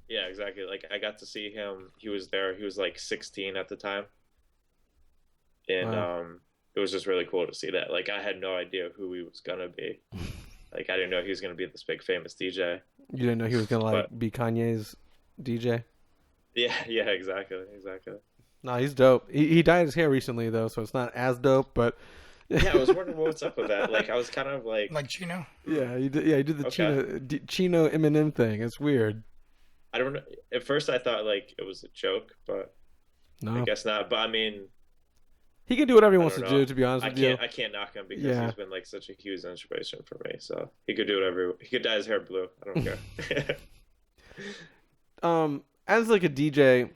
Yeah, exactly. Like I got to see him. He was there. He was like 16 at the time, and it was just really cool to see that. Like I had no idea who he was gonna be. Like I didn't know he was gonna be this big famous DJ. You didn't know he was gonna be Kanye's DJ. Yeah, exactly. No, he's dope. He dyed his hair recently though, so it's not as dope. But yeah, I was wondering what's up with that. Like I was kind of like Chino. Yeah, he did the Chino Eminem thing. It's weird. I don't know. At first, I thought like it was a joke, but no, I guess not. But I mean, he can do whatever he wants to do. To be honest with you, I can't knock him because he's been like such a huge inspiration for me. So he could do whatever. He could dye his hair blue. I don't care. As like a DJ,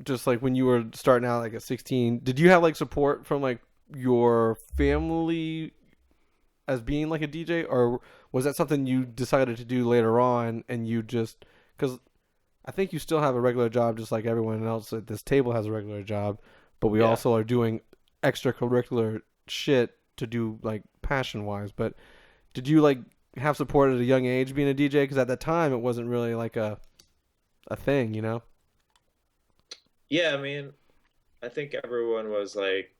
just like when you were starting out, like at 16, did you have like support from like your family as being like a DJ, or was that something you decided to do later on and you just because I think you still have a regular job just like everyone else at this table has a regular job, but we also are doing extracurricular shit to do like passion wise. But did you like have support at a young age being a DJ? Because at that time it wasn't really like a thing, Yeah, I mean, I think everyone was like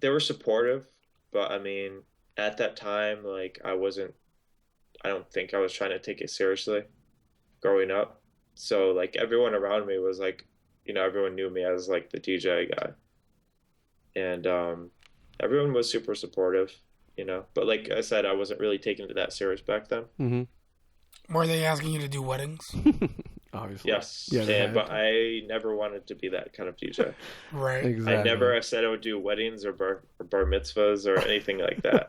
they were supportive, but I mean, at that time, like I don't think I was trying to take it seriously growing up. So like everyone around me was like, everyone knew me as like the DJ guy. And everyone was super supportive, but like I said, I wasn't really taking it that serious back then. Mm-hmm. Were they asking you to do weddings? Obviously. Yes. Yeah, but I never wanted to be that kind of DJ. Right. Exactly. I never said I would do weddings or bar mitzvahs or anything like that.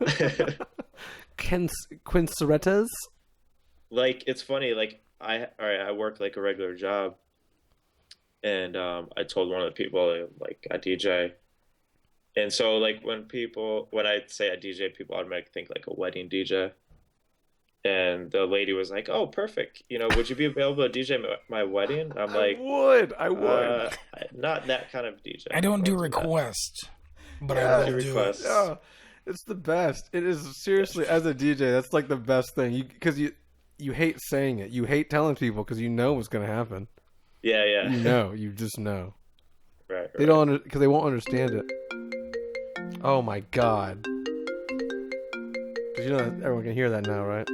Quinceañeras? like it's funny. Like I work like a regular job, and I told one of the people like I DJ, and so like when I say I DJ, people automatically think like a wedding DJ. And the lady was like, "Oh, perfect. Would you be available to DJ my wedding?" I'm like, I would. Not that kind of DJ. I don't do that." requests, but Yeah. I Do will do it. requests. Yeah, it's the best. It is seriously as a DJ. That's like the best thing. Because you hate saying it. You hate telling people because you know what's gonna happen. Yeah, yeah. You just know. Right. They don't because they won't understand it. Oh my god. Because everyone can hear that now, right?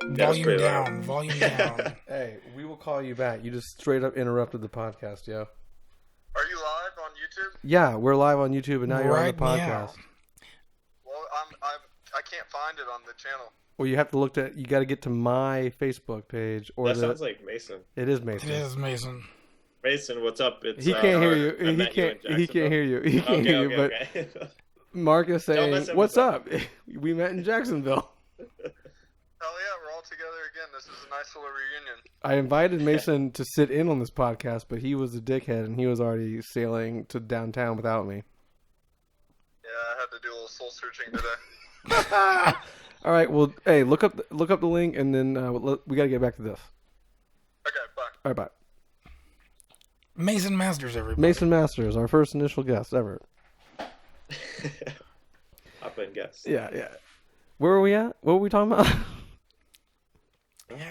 That's pretty loud. Volume down. Hey, we will call you back. You just straight up interrupted the podcast, yo. Are you live on YouTube? Yeah, we're live on YouTube, and now you're on the Right now. podcast. Well, I can't find it on the channel. Well, you have to look at. You got to get to my Facebook page, or That sounds like Mason. It is It Mason. is Mason. Mason, what's up? It's He can't hear you. I He met can't. in He can't hear you. He can't Okay, hear you. But okay. Mark is saying, mess "What's up? everything We met in Jacksonville." Hell yeah, we're all together again. This is a nice little reunion. I invited Mason to sit in on this podcast, but he was a dickhead, and he was already sailing to downtown without me. Yeah, I had to do a little soul searching today. All right. Well, hey, look up the link, and then we got to get back to this. Okay, bye. All right, bye. Mason Masters, everybody. Mason Masters, our first initial guest ever. Hop in, guess. Yeah, yeah. Where were we at? What were we talking about?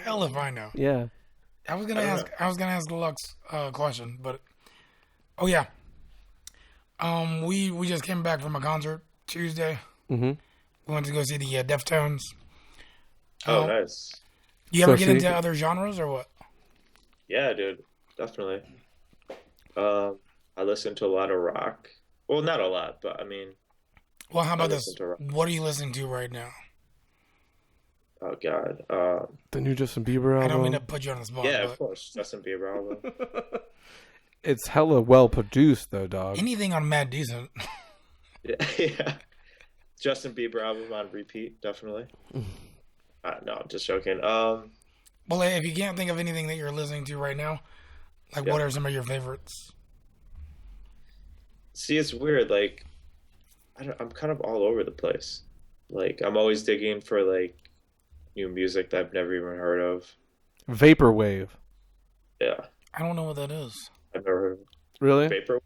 Hell if I know. Yeah. I was gonna ask the Lux question, but oh yeah. We just came back from a concert Tuesday. Mm-hmm. We went to go see the Deftones. Oh, nice. You ever So get see- into other genres or what? Yeah, dude, definitely. I listen to a lot of rock. Well, not a lot, but I mean, Well, how about this? listen to rock. What are you listening to right now? Oh God. The new Justin Bieber album. I don't mean to put you on the spot. Yeah, but of course, Justin Bieber album. It's hella well produced, though, dog. anything on Mad Decent. Yeah, yeah. Justin Bieber album on repeat, definitely. No, I'm just joking. Well, if you can't think of anything that you're listening to right now, like Yeah. what are some of your favorites? See, it's weird. Like, I'm kind of all over the place. Like, I'm always digging for like new music that I've never even heard of. Vaporwave. Yeah, I don't know what that is. I've never heard of Really? Vaporwave.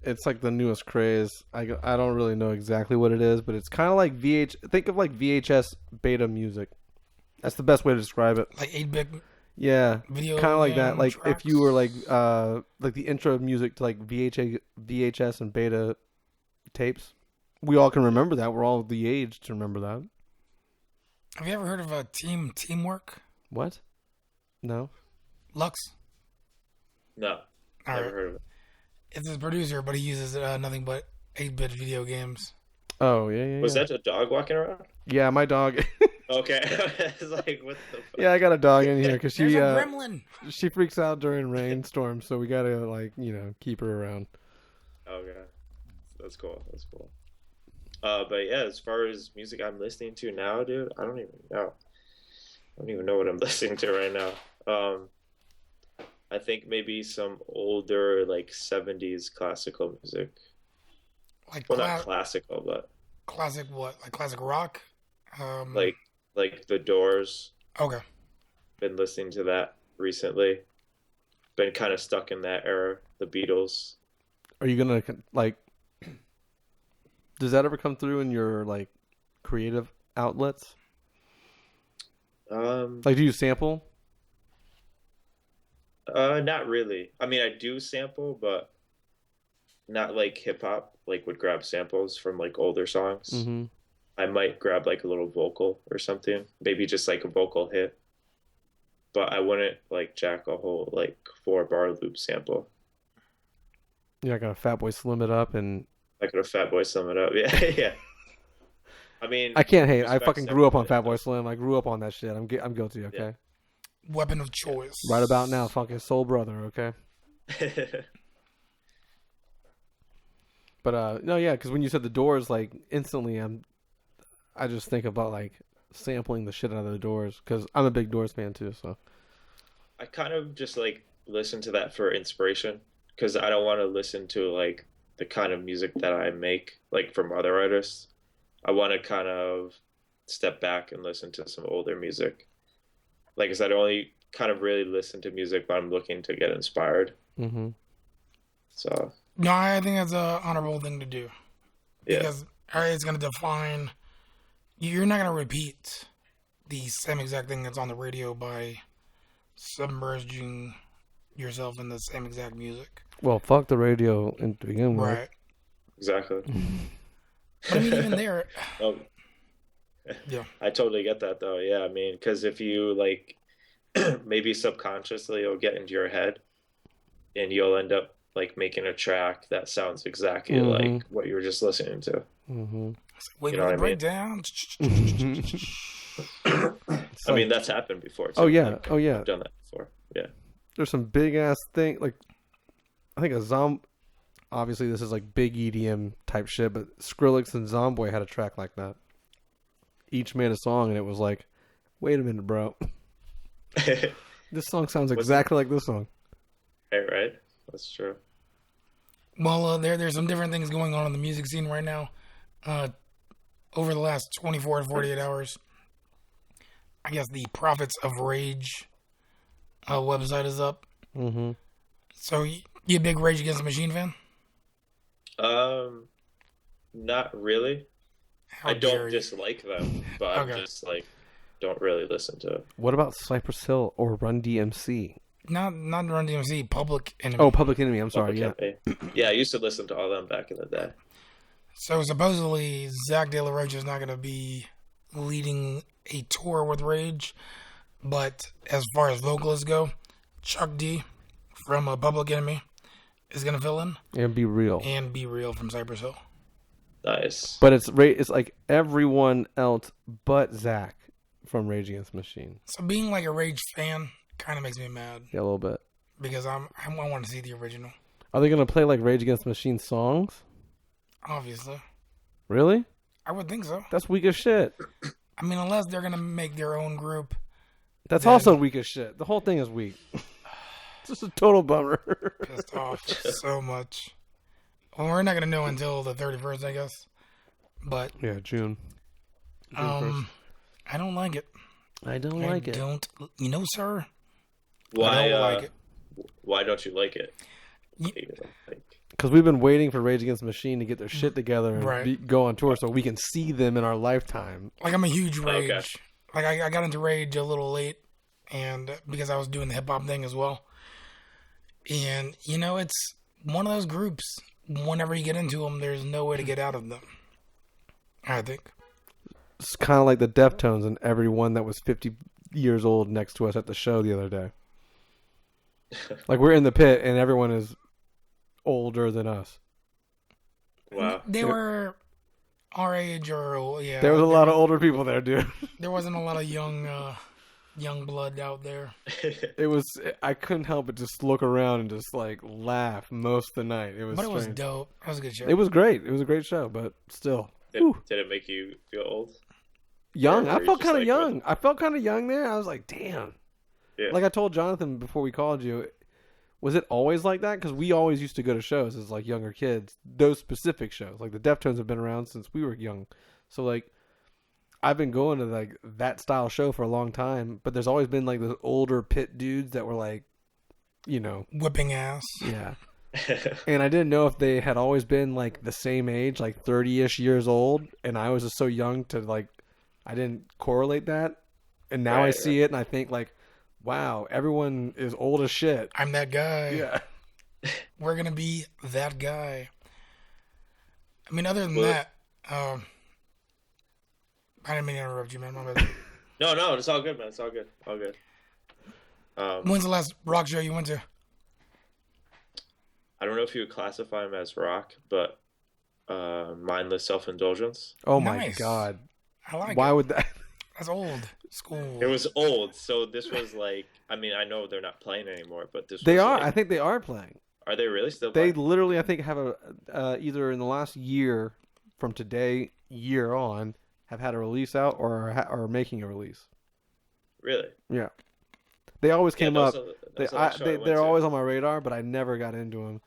It's like the newest craze. I don't really know exactly what it is, but it's kind of like Think of like VHS beta music. That's the best way to describe it. Like 8-bit Yeah, video. kind of like that. game Like tracks? if you were like the intro music to like VHS and beta tapes. We all can remember that. We're all the age to remember that. Have you ever heard of a teamwork? What? No. Lux? No, All never right. heard of it. It's his producer, but he uses nothing but 8-bit video games. Oh yeah. Was that a dog walking around? Yeah, my dog. Okay, it's like what the fuck? Yeah, I got a dog in here because There's she a gremlin. she freaks out during rainstorms, so we gotta like keep her around. Okay, that's cool. That's cool. But yeah, as far as music I'm listening to now, dude, I don't even know. I don't even know what I'm listening to right now. I think maybe some older like 70s classical music. Like Well, not classical, but classic what? Like classic rock? like The Doors. Okay. Been listening to that recently. Been kind of stuck in that era. The Beatles. Are you gonna like? Does that ever come through in your like creative outlets? Like, do you sample? Not really. I mean, I do sample, but not like hip hop. Like, would grab samples from like older songs. Mm-hmm. I might grab like a little vocal or something, maybe just like a vocal hit. But I wouldn't like jack a whole like 4-bar loop sample. You're not gonna Fatboy Slim it up and. Like a Fatboy sum it up. Yeah, yeah. I mean, I can't hate. I respect fucking grew up on everybody. Fatboy Slim. I grew up on that shit. I'm guilty. Okay. Yeah. Weapon of choice. Right about now, fucking soul brother. Okay. But no, yeah, because when you said The Doors, like instantly, I just think about like sampling the shit out of the Doors because I'm a big Doors fan too. So I kind of just like listen to that for inspiration because I don't want to listen to like the kind of music that I make like from other artists. I want to kind of step back and listen to some older music. Like I said, I only kind of really listen to music when I'm looking to get inspired. mm-hmm. So No, I think that's an honorable thing to do. yeah, Because it's going to define. You're not going to repeat the same exact thing that's on the radio by submerging yourself in the same exact music. Well, fuck the radio to begin with. Right. exactly. But I mean, even there. Oh, Yeah. I totally get that though. Yeah, I mean, because if you like, maybe subconsciously it'll get into your head, and you'll end up like making a track that sounds exactly like what you were just listening to. Mm-hmm. Wait You know for the what I mean? breakdown. I mean, that's happened before too. Oh yeah, Like, oh yeah. I've done that before. Yeah. There's some big ass thing like I think obviously this is like big EDM type shit, but Skrillex and Zomboy had a track like that. Each made a song and it was like, wait a minute, bro. This song sounds exactly like this song. Hey, right? That's true. Well, there's some different things going on in the music scene right now. Over the last 24 to 48 hours, I guess the Prophets of Rage website is up. Mm-hmm. So, you a big Rage Against the Machine fan? Not really. How I dare don't you. dislike them, but I'm Okay. just like don't really listen to it. What about Cypress Hill or Run DMC? Not Run DMC, Public Enemy. Oh, Public Enemy. I'm sorry. Yeah. Yeah, I used to listen to all them back in the day. So supposedly Zach De La Rocha is not going to be leading a tour with Rage, but as far as vocalists go, Chuck D from Public Enemy is going to fill in, And Be Real. and Be Real from Cypress Hill. Nice. But it's like everyone else but Zach from Rage Against the Machine. So being like a Rage fan kind of makes me mad Yeah, a little bit. because I want to see the original, Are they gonna play like Rage Against the Machine songs? obviously. Really? I would think so. That's weak as shit. I mean, unless they're going to make their own group. That's Then- also weak as shit. The whole thing is weak. It's just a total bummer. Pissed off so much. Well, we're not going to know until the 31st, I guess. But Yeah, June. I don't like it. I don't I like it. don't. You know, sir, Why? I don't like it. Why don't you like it? Ye- Like, Because we've been waiting for Rage Against the Machine to get their shit together and Right. go on tour so we can see them in our lifetime. Like, I'm a huge Rage. Okay. Like, I got into Rage a little late, and because I was doing the hip hop thing as well. And, you know, it's one of those groups. Whenever you get into them, there's no way to get out of them. I think. It's kind of like the Deftones and everyone that was 50 years old next to us at the show the other day. Like, we're in the pit and everyone is older than us. wow. They were our age, or yeah. There was a lot of older people there, dude. There wasn't a lot of young blood out there. I couldn't help but just look around and just like laugh most of the night. It was But it was strange. dope. It was a good show. It was great. It was a great show, but still. Did, Whew. did it make you feel old? Young. Or I were you felt just kind of like, young. I felt kind of young there. I was like, damn. Yeah. Like I told Jonathan before we called you, was it always like that? Because we always used to go to shows as like younger kids. Those specific shows, like the Deftones, have been around since we were young. So like, I've been going to like that style show for a long time. But there's always been like those older pit dudes that were like, you know, Whipping ass. yeah. And I didn't know if they had always been like the same age, like 30-ish years old, and I was just so young to like, I didn't correlate that. And now I Right, see it and I think like, wow, everyone is old as shit. I'm that guy. Yeah. We're gonna be that guy. I mean, other than Well- that, I didn't mean to interrupt you, man. My bad. No, it's all good, man. It's all good. All good. When's the last rock show you went to? I don't know if you would classify them as rock, but mindless self-indulgence. Oh my Nice. god. I like Why it. would that? That's old school. It was old, so this was like, I mean, I know they're not playing anymore, but this They was are. like- I think they are playing. Are they really still They playing? literally, I think, have a either in the last year from today year on have had a release out or are making a release. Really? Yeah, they always came up. They're always on my radar, but I never got into them.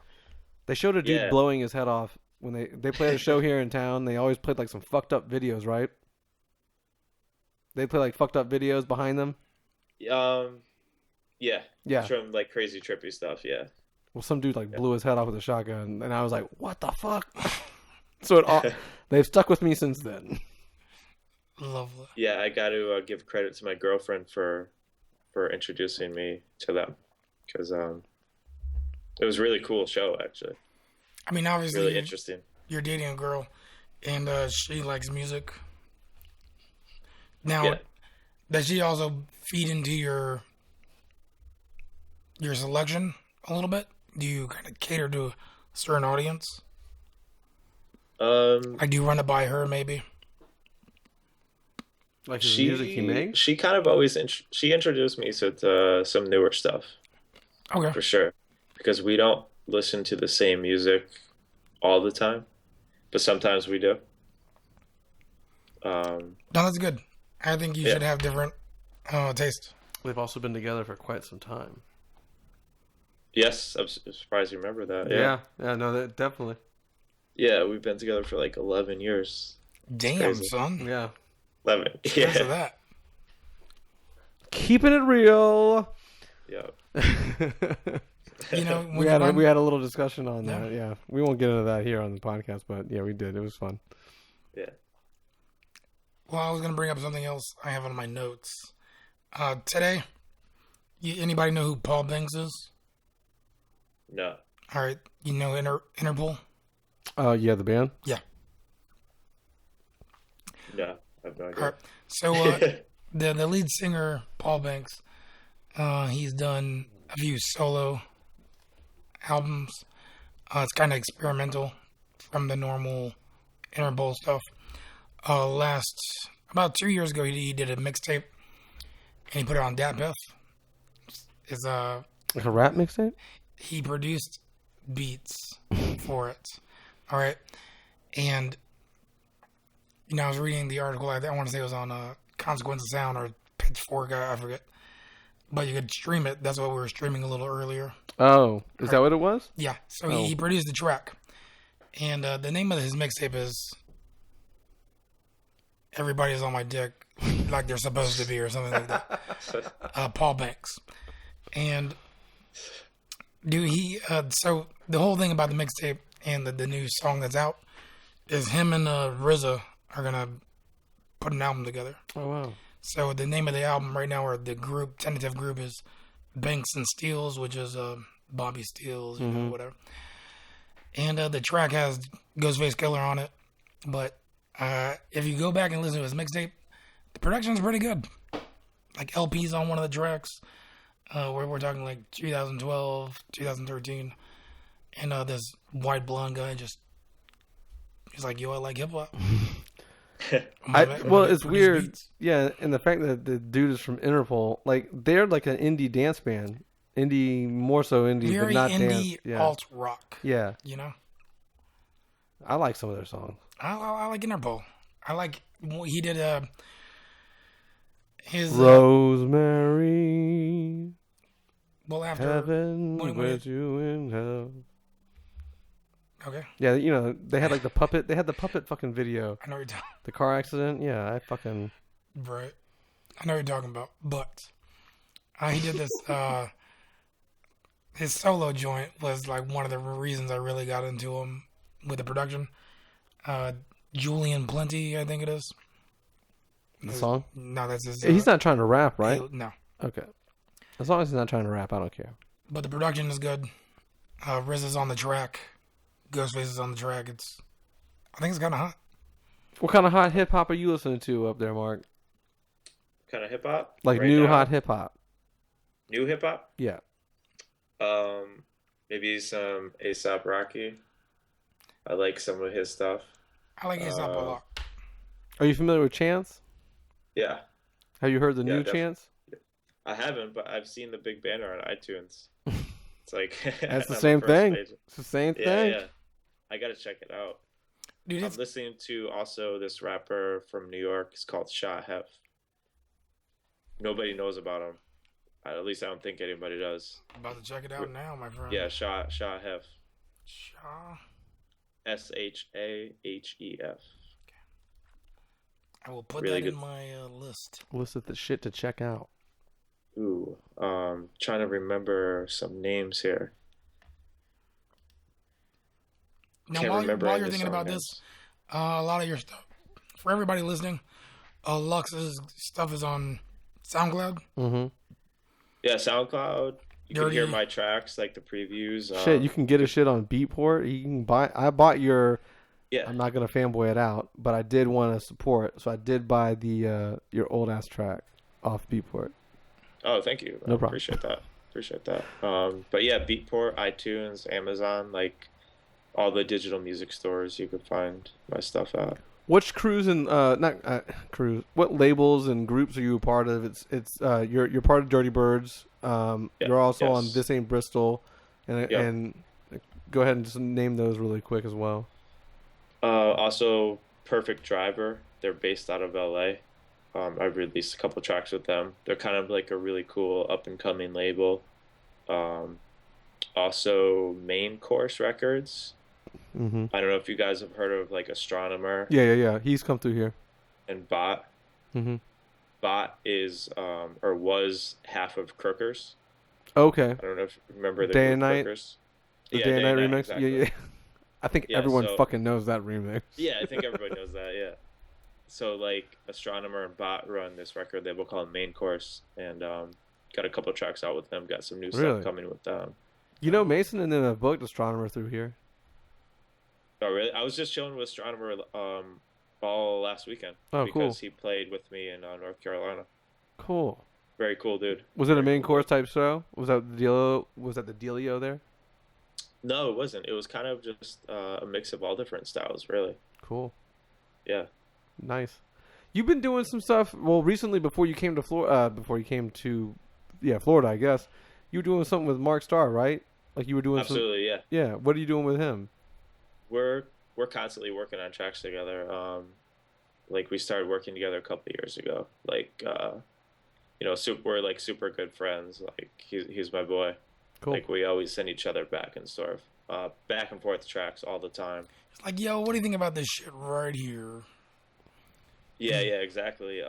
They showed a dude blowing his head off when they played a show here in town. They always played like some fucked up videos, right? They play like fucked up videos behind them. Yeah. Yeah. From like crazy trippy stuff. Yeah. Well, some dude like blew his head off with a shotgun, and I was like, "What the fuck?" So they've stuck with me since then. Lovely. Yeah, I got to give credit to my girlfriend for introducing me to them, because it was a really cool show actually. I mean, obviously, really interesting. You're dating a girl, and she likes music. Now, does she also feed into your selection a little bit? Do you kind of cater to a certain audience? I do run it by her, maybe. Like the music he makes? She kind of always she introduced me to some newer stuff. Okay. For sure. Because we don't listen to the same music all the time, but sometimes we do. No, that's good. I think you should have different tastes. They've also been together for quite some time. Yes, I'm surprised you remember that. Yeah, no, definitely. Yeah, we've been together for like 11 years. Damn, son. Yeah. 11. Cheers to that. Keeping it real. Yeah. You know, we had a little discussion on that. Yeah, we won't get into that here on the podcast, but yeah, we did. It was fun. Yeah. Well, I was gonna bring up something else I have on my notes. Today, anybody know who Paul Banks is? No. All right, you know Interpol? Yeah, the band. Yeah. No, I have no idea. All right. So the lead singer Paul Banks, he's done a few solo albums. It's kind of experimental from the normal Interpol stuff. About 2 years ago, he did a mixtape, and he put it on DatPiff. Is like a rap mixtape? He produced beats for it. All right, and you know, I was reading the article. I want to say it was on Consequence of Sound or Pitchfork. I forget, but you could stream it. That's what we were streaming a little earlier. Oh, is that what it was? Yeah. So he produced the track, and the name of his mixtape is "Everybody's on My Dick," like they're supposed to be, or something like that. Paul Banks, and so the whole thing about the mixtape and the new song that's out is him and RZA are gonna put an album together. Oh wow! So the name of the album right now, or the tentative group, is Banks and Steels, which is Bobby Steels, you know, whatever. And the track has Ghostface Killer on it, but if you go back and listen to his mixtape, the production's pretty good. Like LPs on one of the tracks. We're talking like 2012, 2013, and this white blonde guy he's like, "Yo, I like hip hop." It's weird, beats. Yeah, and the fact that the dude is from Interpol, like they're like an indie dance band, more so indie, very but not indie dance. Yeah. alt rock. Yeah, you know, I like some of their songs. I like Interpol. I like he did his Rosemary. Well, after Heaven with you in hell. Okay. Yeah, you know they had like the puppet. They had the puppet fucking video. I know what you're talking. The car accident. Yeah, I fucking. Right. I know what you're talking about, but he did this. His solo joint was like one of the reasons I really got into him with the production. Julian Plenty, I think it is. The song? No, that's his. He's not trying to rap, right? No. Okay. As long as he's not trying to rap, I don't care. But the production is good. Riz is on the track. Ghostface is on the track. I think it's kind of hot. What kind of hot hip hop are you listening to up there, Mark? Kind of hip hop? Like right new now? Hot hip hop. New hip hop? Yeah. Maybe some A$AP Rocky. I like some of his stuff. I like A$AP a lot. Are you familiar with Chance? Yeah. Have you heard the new Chance? I haven't, but I've seen the big banner on iTunes. It's like that's the same thing. It's the same thing. Yeah. I gotta check it out. Dude, I'm it's listening to also this rapper from New York. It's called Shot Hef. Nobody knows about him. At least I don't think anybody does. about to check it out now, my friend. Yeah, Shot Hef. Shaw. Shahef. I will put Really that good. in my list. List of the shit to check out. Ooh, trying to remember some names here. Now, Can't remember while any you're of the thinking song about names. this, a lot of your stuff, for everybody listening, Lux's stuff is on SoundCloud. Mm-hmm. Yeah, SoundCloud. You can hear Dirty. my tracks, like the previews. Shit, you can get his shit on Beatport. You can buy. I bought your. Yeah. I'm not gonna fanboy it out, but I did want to support, so I did buy the your old ass track off Beatport. Oh, thank you. No problem. Appreciate that. But yeah, Beatport, iTunes, Amazon, like all the digital music stores you could find my stuff at. Which crews and not crews? What labels and groups are you a part of? It's you're part of Dirtybirds. You're also on yes. This Ain't Bristol, and Yep. and go ahead and just name those really quick as well. Also, Perfect Driver. They're based out of LA. I've released a couple tracks with them. They're kind of like a really cool up and coming label. Also, Main Course Records. Mm-hmm. I don't know if you guys have heard of like Astronomer Yeah. He's come through here. and Bot. Mm-hmm. Bot is or was half of Crookers. Okay. I don't know if you remember the Day group and Night? Crookers. The Yeah, Day and Night remix. exactly. Yeah. I think Yeah, everyone so- fucking knows that remix. Yeah, I think everybody knows that. Yeah. So like Astronomer and Bot run this record label called Main Course, and got a couple tracks out with them. Got some new Really? stuff coming with them. You know, Mason and then a booked Astronomer through here. Oh really? I was just chilling with Astronomer all last weekend Oh, because cool. he played with me in North Carolina. Cool. Very cool dude. Was it a Very main cool course type show? Was that the dealio? Was that the dealio there? No, it wasn't. It was kind of just a mix of all different styles, really. Cool. Yeah. Nice. You've been doing some stuff. Well, recently before you came to Florida, Florida, I guess. You were doing something with Marc Starr, right? Like you were doing Absolutely, yeah. some. Yeah. What are you doing with him? We're constantly working on tracks together. Like we started working together a couple of years ago. Like we're like super good friends. Like he's my boy. Cool. Like we always send each other back and forth tracks all the time. It's like, yo, what do you think about this shit right here? Yeah, exactly.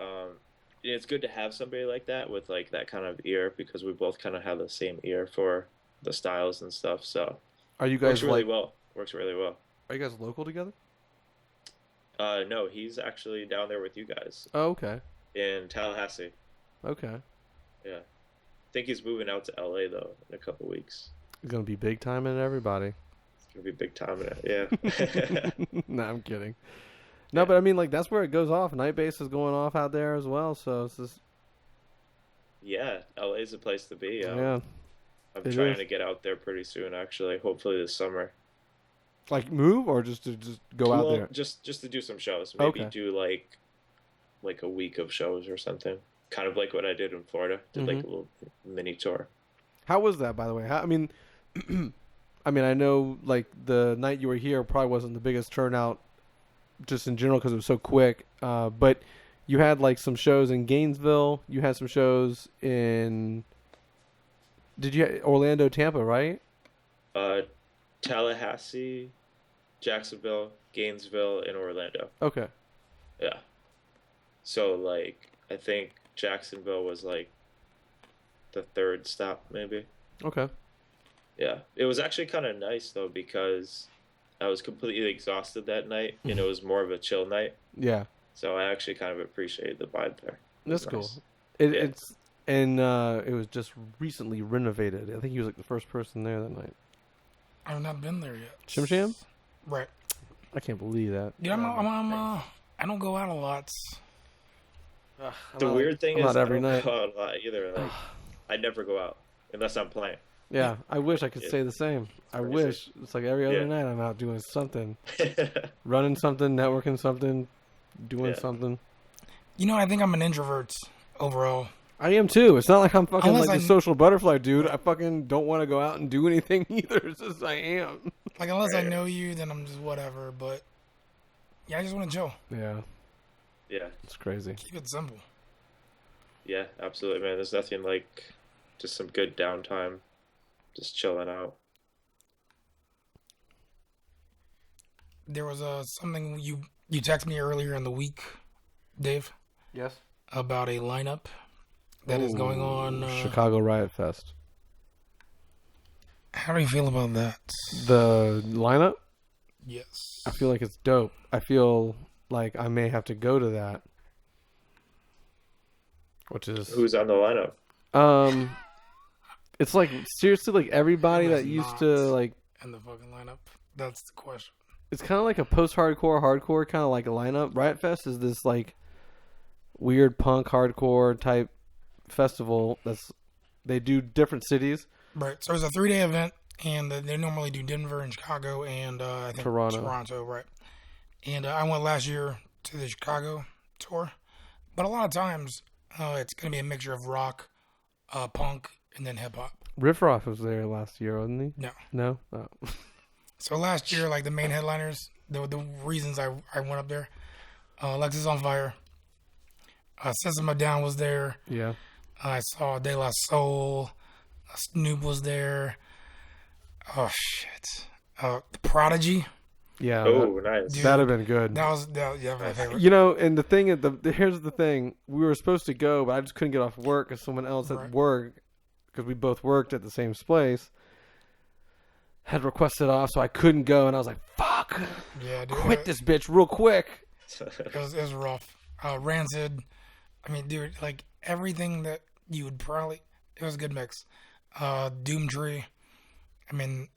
It's good to have somebody like that with like that kind of ear because we both kind of have the same ear for the styles and stuff. So Are you guys works really well. Are you guys local together? No, he's actually down there with you guys Oh, okay. in Tallahassee. Okay. Yeah. I think he's moving out to LA though in a couple weeks. It's gonna be big time in everybody. It's gonna be big time in it. Yeah. No, I'm kidding. No, but I mean, like that's where it goes off. Night Base is going off out there as well. So it's just Yeah, LA's a place to be. yeah. I'm it trying is. to get out there pretty soon, actually. Hopefully this summer. Like move or just to go out Well, there. just to do some shows. Maybe Okay. do like a week of shows or something. Kind of like what I did in Florida. Did like a little mini tour. How was that, by the way? I mean, I know like the night you were here probably wasn't the biggest turnout, just in general because it was so quick. But you had like some shows in Gainesville. You had some shows in. Did you Orlando, Tampa, right? Tallahassee, Jacksonville, Gainesville, and Orlando. Okay. Yeah. So like I think Jacksonville was like the third stop maybe. Okay. Yeah. It was actually kind of nice though because I was completely exhausted that night and it was more of a chill night. Yeah. So I actually kind of appreciated the vibe there. It was That's cool. nice. Yeah. It's and it was just recently renovated. I think he was like the first person there that night. I've not been there yet. Shim Sham? Right. I can't believe that. Dude, I don't go out a lot. The weird thing I'm is not every I don't night. go out a lot either. Like I never go out unless I'm playing. Yeah, I wish I could Yeah. say the same. I crazy. wish. It's like every other Yeah. night I'm out doing something. Running something, networking something, doing Yeah. something. You know, I think I'm an introvert overall. I am too. It's not like I'm fucking Unless like the I- social butterfly dude. I fucking don't want to go out and do anything either. It's just I am. Like, unless I Right. know you, then I'm just whatever. But Yeah, I just want to chill. Yeah, Yeah. it's crazy. Keep it simple. Yeah, absolutely, man. There's nothing like just some good downtime, just chilling out. There was something you texted me earlier in the week, Dave, Yes. about a lineup that is going on. Chicago Riot Fest. How do you feel about that? The lineup? Yes. I feel like it's dope. I feel like I may have to go to that. Which is Who's on the lineup? it's like seriously like everybody Who is that used not to like in the fucking lineup. That's the question. it's kind of like a post-hardcore hardcore kind of like a lineup. Riot Fest is this like weird punk hardcore type festival they do different cities. Right. So it's a 3-day event, and they normally do Denver and Chicago and I think Toronto, right? And I went last year to the Chicago tour, but a lot of times it's going to be a mixture of rock, punk, and then hip hop. Riff Raff was there last year, wasn't he? No. No? Oh. So last year, like the main headliners, the reasons I went up there, Alexis on Fire, System of a Down was there. Yeah. I saw De La Soul. Snoop was there. Oh shit! The Prodigy. Yeah. Oh, nice. Dude, That'd have been good. That was my favorite. You know, and the thing is, here's the thing. We were supposed to go, but I just couldn't get off work because someone else at Right. work, because we both worked at the same place, had requested off, so I couldn't go. And I was like, fuck. Yeah, dude. Quit this bitch real quick. It was rough. Rancid. I mean, dude, like everything that you would probably. It was a good mix. Doomtree. I mean.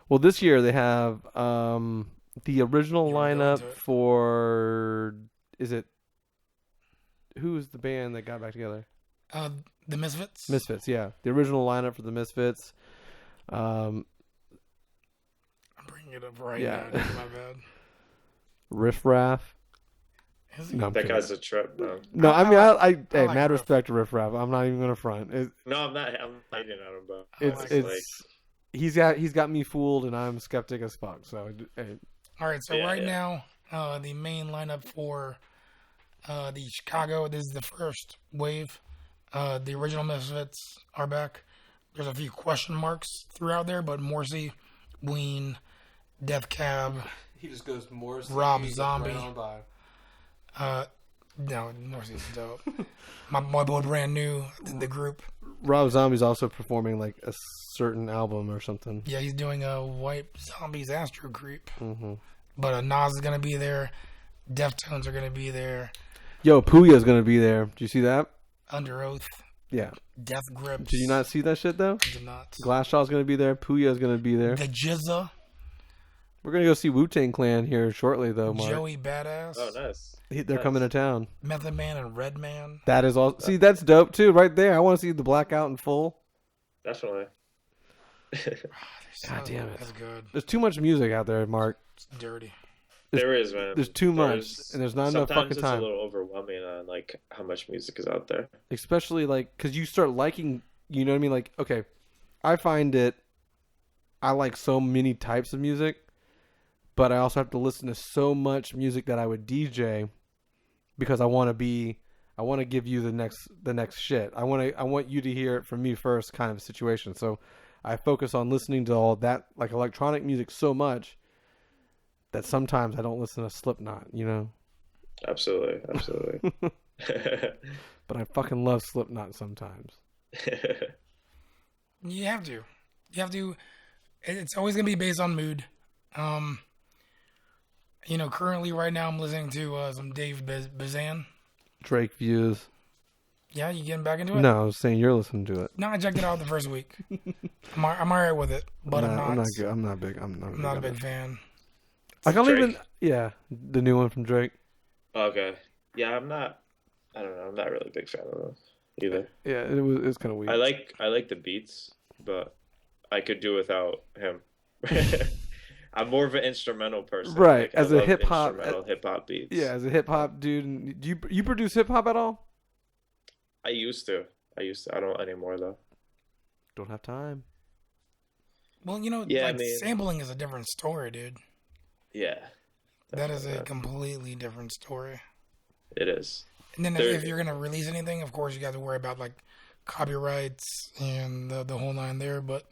Well, this year they have the original You wanna go lineup into it? for. Is it. Who's the band that got back together? The Misfits. Misfits, yeah. The original lineup for the Misfits. I'm bringing it up right Yeah. now. Dude, my bad. Riff Raff. Is he? No, I'm That kidding. guy's a trip, man. No, I mean, hey, like mad Riff. respect to Riff Raff. I'm not even gonna front. No, I'm not. I'm hating on him, but It's he's got me fooled, and I'm skeptic as fuck. So, hey, All right, so Yeah, now the main lineup for the Chicago. This is the first wave. The original Misfits are back. There's a few question marks throughout there, but Morrissey, Ween, Death Cab. he just goes more. Rob Zombie. No, Morrissey's dope. my boy, brand new, the group. Rob Zombie's also performing like a certain album or something. Yeah, he's doing a White Zombies Astro Creep. Mm-hmm. But Nas is gonna be there. Deftones are gonna be there. Yo, Puya's gonna be there. Did you see that? Under Oath, Yeah. Death Grips. Did you not see that shit though? Did not. Glashaw's gonna be there. Puya's gonna be there. The Jizza, We're gonna go see Wu-Tang Clan here shortly, though, Mark. Joey Badass, oh, nice. They're Nice. coming to town. Method Man, and Redman. That is all. See, that's dope too, right there. I want to see the Blackout in full. Definitely. God damn it. That's good. There's too much music out there, Mark. It's dirty. There is, man. There's too much, and there's not enough sometimes fucking it's time. a little overwhelming on like how much music is out there. Especially like, cause you start liking, you know what I mean? Like, okay, I find it. I like so many types of music, but I also have to listen to so much music that I would DJ, because I want to give you the next shit. I want you to hear it from me first, kind of situation. So I focus on listening to all that like electronic music so much that sometimes I don't listen to Slipknot, you know. Absolutely. But I fucking love Slipknot sometimes. You have to. You have to. It's always gonna be based on mood. You know, currently right now I'm listening to some Dave Bazan. Drake views. Yeah, you getting back into it? No, I was saying you're listening to it. No, I checked it out the first week. I'm alright with it, but I'm not. I'm not good. I'm not big. I'm not a big fan. I can't Drake. even. Yeah, the new one from Drake. Okay. Yeah, I'm not. I don't know. I'm not really a big fan of them either. Yeah, it's kind of weird. I like the beats, but I could do without him. I'm more of an instrumental person. Right, Like, I as a love hip-hop- instrumental hip hop beats. Yeah, as a hip hop dude, and do you produce hip hop at all? I used to. I don't anymore though. Don't have time. Well, you know, Yeah, like I mean- sampling is a different story, dude. Yeah. That is a completely different story. It is. And then if you're gonna release anything, of course you got to worry about like copyrights and the whole nine there. But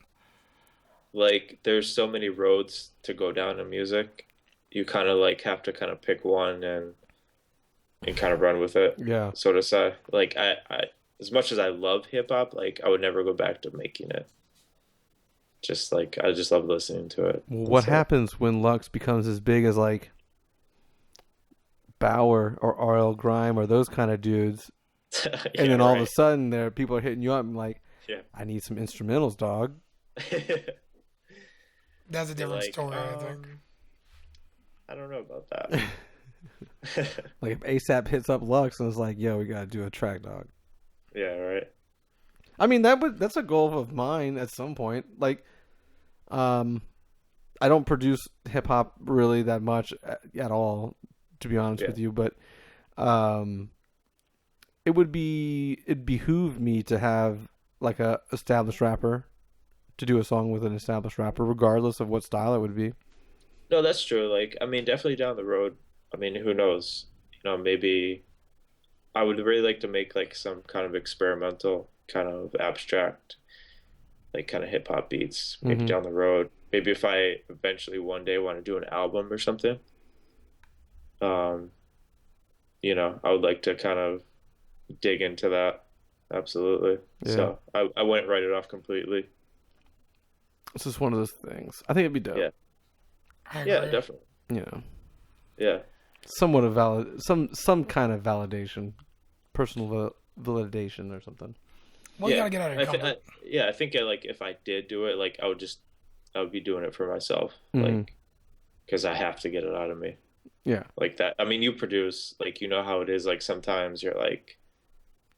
like, there's so many roads to go down in music. You kind of like have to kind of pick one and kind of run with it. Yeah. So to say, like I as much as I love hip hop, like I would never go back to making it. Just like I just love listening to it. Well, what happens when Lux becomes as big as like Bauer or RL Grime or those kind of dudes, and then all of a sudden there people are hitting you up and like, I need some instrumentals, dog. That's a different story, I think. I don't know about that. Like if ASAP hits up Lux and is like, yo, we gotta do a track, dog. Yeah, right. I mean that's a goal of mine at some point. Like, I don't produce hip hop really that much at all, to be honest with you, but it'd behoove me to have like a established rapper to do a song with an established rapper, regardless of what style it would be. No, that's true. Like, I mean, definitely down the road. I mean, who knows? You know, maybe I would really like to make like some kind of experimental, kind of abstract, like kind of hip hop beats. Maybe down the road. Maybe if I eventually one day want to do an album or something. You know, I would like to kind of dig into that. Absolutely. Yeah. So I wouldn't write it off completely. It's just one of those things. I think it'd be dope. Yeah. Yeah, definitely. Yeah. Yeah. Somewhat of some kind of validation, personal validation or something. Well, you gotta get out of your comfort. I think like if I did do it, like I would be doing it for myself, like because I have to get it out of me. Yeah. Like that. I mean, you produce, like, you know how it is. Like sometimes you're like,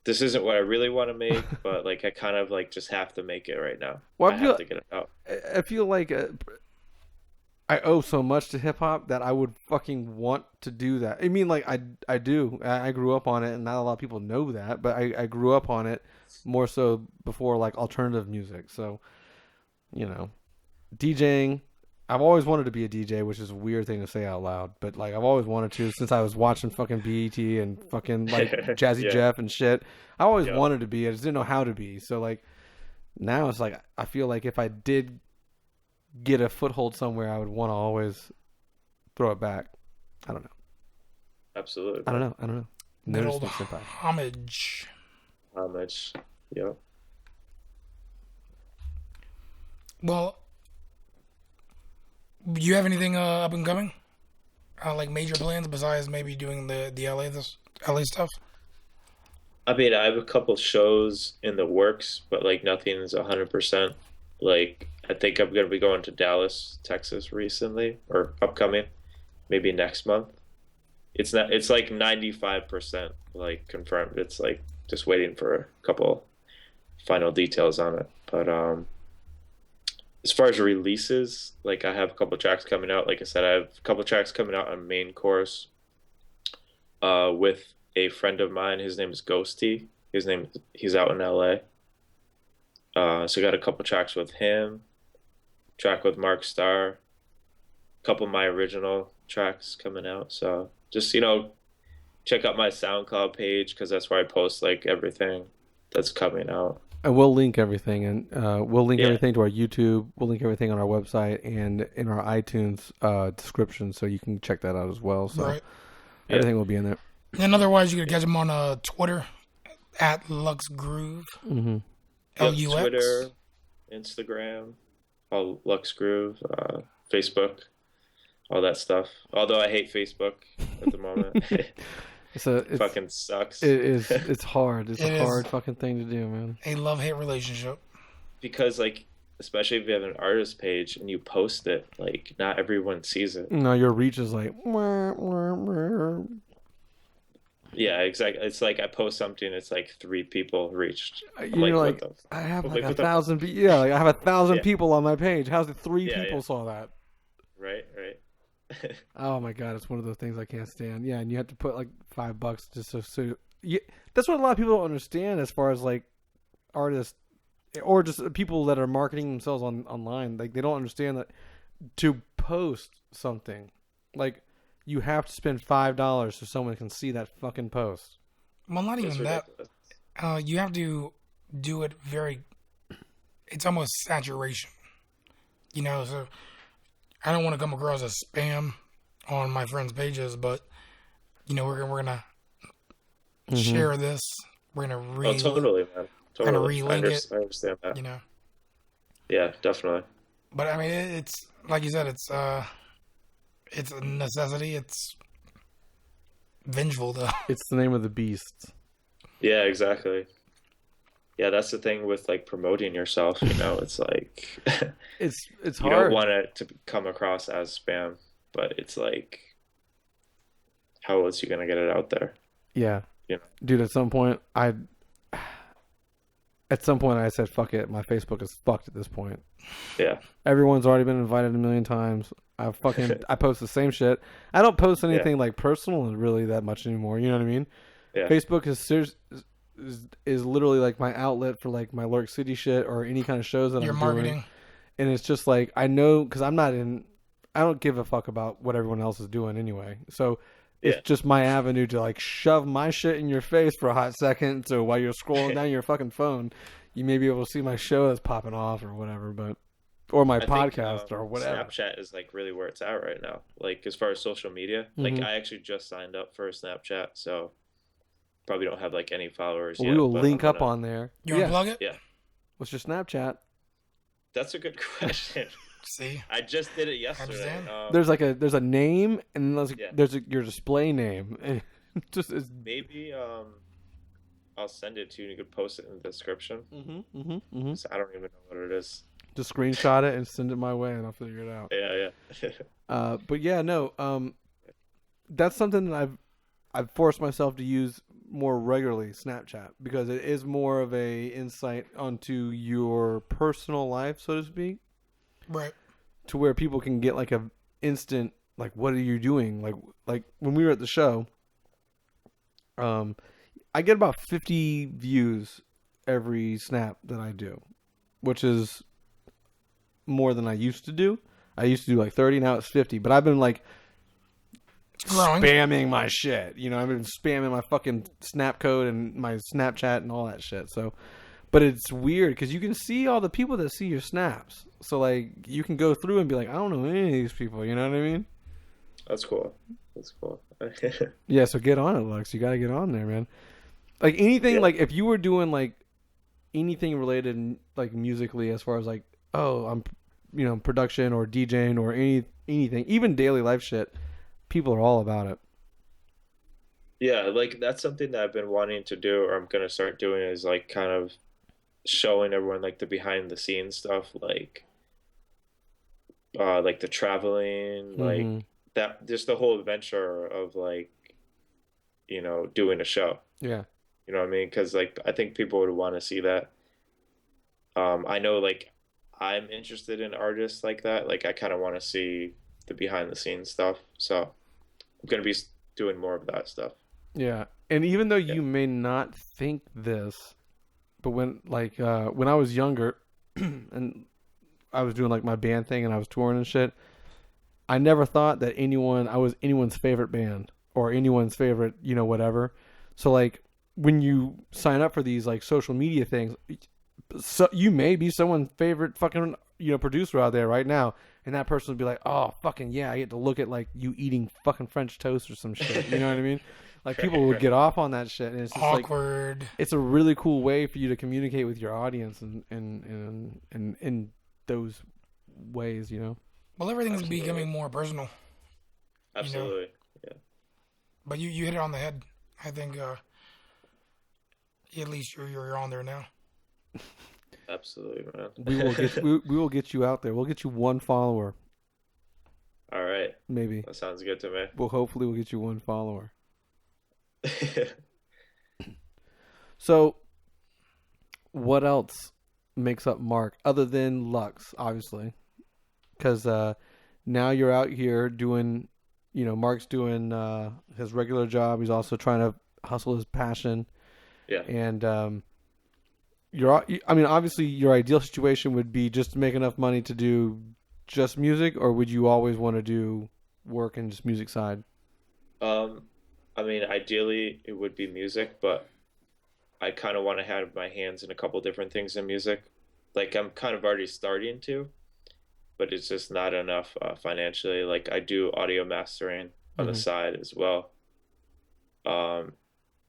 this isn't what I really want to make, but like I kind of like just have to make it right now. Well, I have to get it out. I feel like I owe so much to hip hop that I would fucking want to do that. I mean, like I do. I grew up on it, and not a lot of people know that, but I grew up on it more so before like alternative music. So, you know, DJing. I've always wanted to be a DJ, which is a weird thing to say out loud, but like I've always wanted to since I was watching fucking BET and fucking like Jazzy Jeff and shit. I always wanted to be. I just didn't know how to be. So like now it's like I feel like if I did get a foothold somewhere, I would want to always throw it back. I don't know. Absolutely. I don't know. Good old homage. Yeah. Well, do you have anything up and coming? Like major plans besides maybe doing the LA stuff? I mean, I have a couple shows in the works, but like nothing's 100%. Like I think I'm gonna be going to Dallas, Texas recently or upcoming, maybe next month. It's like 95% like confirmed. It's like just waiting for a couple final details on it. But as far as releases, like I have a couple tracks coming out. Like I said, I have a couple tracks coming out on Main Course with a friend of mine. His name is Ghosty. He's out in LA. So I got a couple tracks with him, track with Marc Starr, a couple of my original tracks coming out. So just, you know, check out my SoundCloud page because that's where I post like everything that's coming out. And we'll link everything, and we'll link everything to our YouTube. We'll link everything on our website and in our iTunes description, so you can check that out as well. So everything will be in there. And otherwise, you can catch them on Twitter at Lux Groove. Mm-hmm. LUX. Twitter, Instagram, all Lux Groove, Facebook, all that stuff. Although I hate Facebook at the moment. It fucking sucks. It is. It's hard. It's a hard fucking thing to do, man. A love-hate relationship. Because, like, especially if you have an artist page and you post it, like, not everyone sees it. No, your reach is like... Yeah, exactly. It's like I post something, it's like 3 people reached. You're like I have like 1,000 people. Yeah, like I have 1,000 people on my page. How's it 3 people saw that? Right. Oh my god, it's one of those things I can't stand. Yeah, and you have to put like $5 just so that's what a lot of people don't understand as far as like artists or just people that are marketing themselves online. Like they don't understand that to post something, like you have to spend $5 so someone can see that fucking post. Well, not It's even that. ridiculous. You have to do it very. It's almost saturation. You know, so I don't want to come across as spam on my friends' pages, but you know, we're gonna share this. We're gonna Oh, totally, man. We're gonna Totally. relink I understand that. you know. Yeah, definitely. But I mean, it's like you said, it's a necessity. It's vengeful though. It's the name of the beast. Yeah, exactly. Yeah, that's the thing with like promoting yourself, you know, it's like It's you hard. don't want it to come across as spam, but it's like how else you gonna get it out there? Yeah. You know? Dude, at some point I said, fuck it. My Facebook is fucked at this point. Yeah. Everyone's already been invited a million times. I post the same shit. I don't post anything like personal really that much anymore. You know what I mean? Yeah. Facebook is literally like my outlet for like my Lurk City shit or any kind of shows that Your I'm marketing. doing. And it's just like, I know, because I don't give a fuck about what everyone else is doing anyway. So it's just my avenue to like shove my shit in your face for a hot second. So while you're scrolling down your fucking phone, you may be able to see my show that's popping off or whatever, or my I think, podcast or whatever. Snapchat is like really where it's at right now. Like as far as social media, like I actually just signed up for Snapchat, so probably don't have like any followers Well, yet. we will but link I'm up gonna- on there. You want to plug it? Yeah, What's your Snapchat? that's a good question. See, I just did it yesterday. Understand. There's a name and Yeah. there's your display name. Just it's Maybe I'll send it to you and you could post it in the description. So I don't even know what it is. just screenshot it and send it my way and I'll figure it out. Yeah. But yeah, no. That's something that I've forced myself to use more regularly, Snapchat, because it is more of a insight onto your personal life, so to speak, right? to where people can get like a instant like, what are you doing? Like when we were at the show, I get about 50 views every snap that I do, which is more than I used to do. I used to do like 30, now it's 50, but I've been like Growing. spamming my shit. You know, I've been spamming my fucking snap code and my Snapchat and all that shit. So, but it's weird because you can see all the people that see your snaps. So like you can go through and be like, I don't know any of these people. You know what I mean? That's cool. That's cool. Yeah. So get on it, Lux. You got to get on there, man. Like anything, like if you were doing like anything related like musically, as far as like, oh, I'm, you know, production or DJing or anything, even daily life shit. People are all about it. Yeah, like that's something that I've been wanting to do, or I'm gonna start doing, is like kind of showing everyone like the behind the scenes stuff, like the traveling, like that, just the whole adventure of like, you know, doing a show. Yeah. You know what I mean? Because like I think people would want to see that. I know like I'm interested in artists like that. Like I kind of want to see the behind the scenes stuff. So I'm gonna be doing more of that stuff. Yeah. And even though you may not think this, but when I was younger and I was doing like my band thing and I was touring and shit, I never thought that I was anyone's favorite band or anyone's favorite, you know, whatever. So like when you sign up for these like social media things, so you may be someone's favorite fucking, you know, producer out there right now, and that person would be like, oh fucking yeah, I get to look at like you eating fucking French toast or some shit. You know what I mean? Like people would get off on that shit, and it's just Awkward. like it's a really cool way for you to communicate with your audience and in those ways, you know. Well, everything's becoming more personal. Absolutely. Yeah. But you hit it on the head. I think at least you're on there now. Absolutely, man. We will get you out there. We'll get you one follower, All right. maybe. That sounds good to me. Hopefully we'll get you one follower. So, what else makes up Marc other than Lux, obviously? Because now you're out here doing, you know, Marc's doing his regular job. He's also trying to hustle his passion. Yeah. And obviously your ideal situation would be just to make enough money to do just music, or would you always want to do work and just music side? I mean, ideally it would be music, but I kind of want to have my hands in a couple different things in music. Like I'm kind of already starting to, but it's just not enough financially. Like I do audio mastering on the side as well. Um,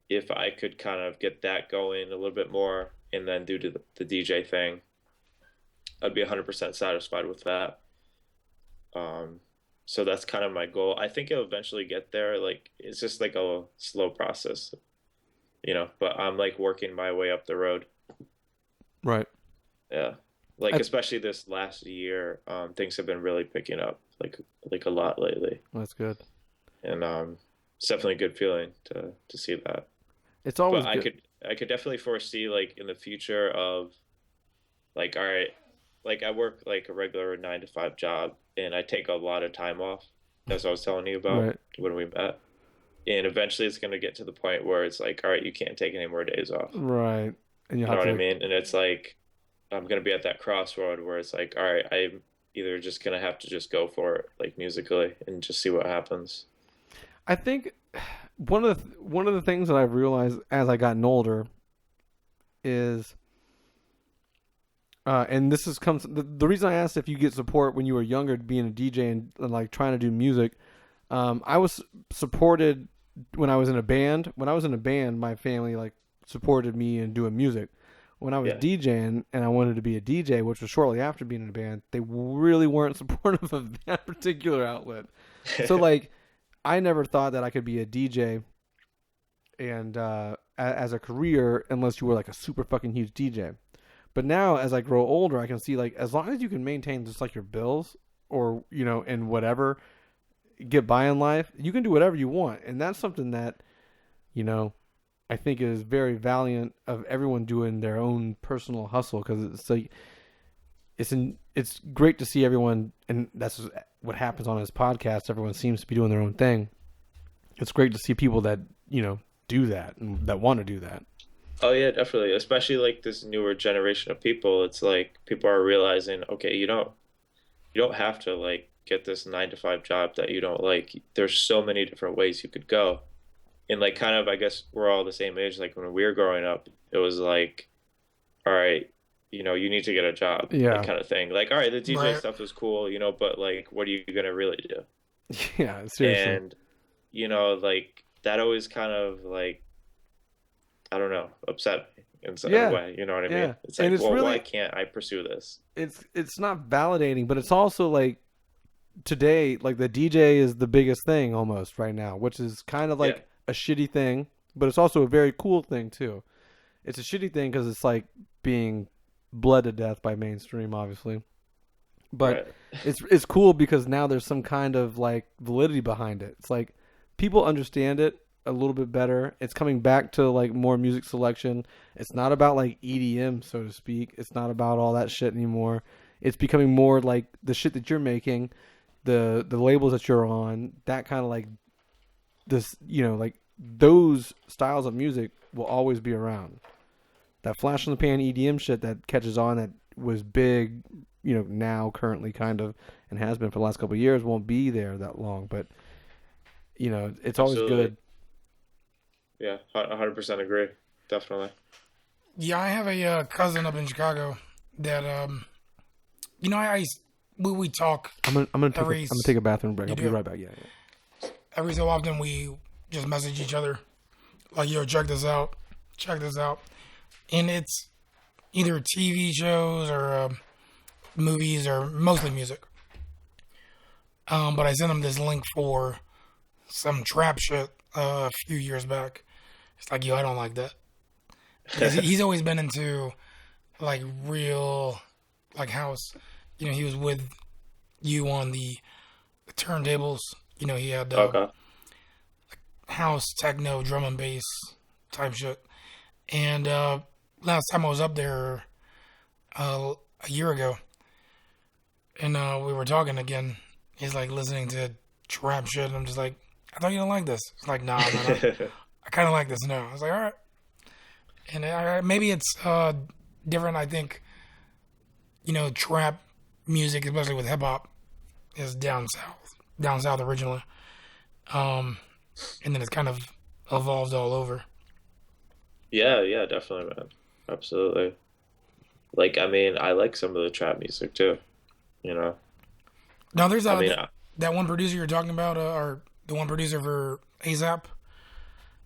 if I could kind of get that going a little bit more and then do the DJ thing, I'd be 100% satisfied with that. So that's kind of my goal. I think it'll eventually get there. Like it's just like a slow process, but I'm like working my way up the road. Right. Yeah. Like especially this last year, things have been really picking up like a lot lately. That's good. And it's definitely a good feeling to see that. It's always but good. I could definitely foresee like in the future of like, all right, like I work like a regular 9 to 5 job and I take a lot of time off, as I was telling you about when we met. And eventually it's going to get to the point where it's like, all right, you can't take any more days off. Right. And you know what I mean? And it's like, I'm going to be at that crossroad where it's like, all right, I'm either just going to have to just go for it, like musically, and just see what happens. I think one of the things that I've realized as I gotten older is, and this comes the reason I asked if you get support when you were younger, being a DJ and like trying to do music. I was supported when I was in a band. When I was in a band, my family like supported me in doing music. When I was DJing and I wanted to be a DJ, which was shortly after being in a band, they really weren't supportive of that particular outlet. So like, I never thought that I could be a DJ and as a career unless you were like a super fucking huge DJ. But now as I grow older, I can see like as long as you can maintain just like your bills or, and whatever, get by in life, you can do whatever you want. And that's something that, I think is very valiant of everyone doing their own personal hustle, because it's like it's great to see everyone, and that's what happens on this podcast. Everyone seems to be doing their own thing. It's great to see people that do that and that want to do that. Oh yeah, definitely. Especially like this newer generation of people. It's like people are realizing, okay, you don't have to like get this 9 to 5 job that you don't like. There's so many different ways you could go. And like kind of, I guess we're all the same age. Like when we were growing up, it was like, all right, you need to get a job, like, kind of thing. Like, all right, the DJ stuff is cool, but like, what are you gonna really do? Yeah, seriously. And like that always kind of like, I don't know, upset me in some way. You know what I mean? It's like, well, why can't I pursue this? It's not validating, but it's also like today, like the DJ is the biggest thing almost right now, which is kind of like a shitty thing, but it's also a very cool thing too. It's a shitty thing because it's like being bled to death by mainstream, obviously. But it's cool because now there's some kind of like validity behind it. It's like people understand it a little bit better. It's coming back to like more music selection. It's not about like EDM, so to speak. It's not about all that shit anymore. It's becoming more like the shit that you're making, the labels that you're on, that kind of like this, like those styles of music will always be around. That flash in the pan EDM shit that catches on, that was big, now currently kind of, and has been for the last couple of years, won't be there that long. But it's always good. Yeah, 100% agree. Definitely. Yeah, I have a cousin up in Chicago that we talk. I'm gonna take a bathroom break. I'll be right back. Yeah. Every so often we just message each other like, yo, check this out, and it's either TV shows or movies or mostly music. But I sent him this link for some trap shit a few years back. It's like, yo, I don't like that. Because he's always been into like real like house. He was with you on the turntables. He had house, techno, drum and bass type shit. And last time I was up there a year ago, and we were talking again. He's like listening to trap shit, and I'm just like, I thought you didn't like this. It's like, nah, I kind of like this now. I was like, all right. And maybe it's different. I think, trap music, especially with hip hop, is down south originally. and then it's kind of evolved all over. Yeah, definitely, man. Absolutely. Like, I mean, I like some of the trap music too. You know. Now there's I mean, that one producer you're talking about, or the one producer for ASAP.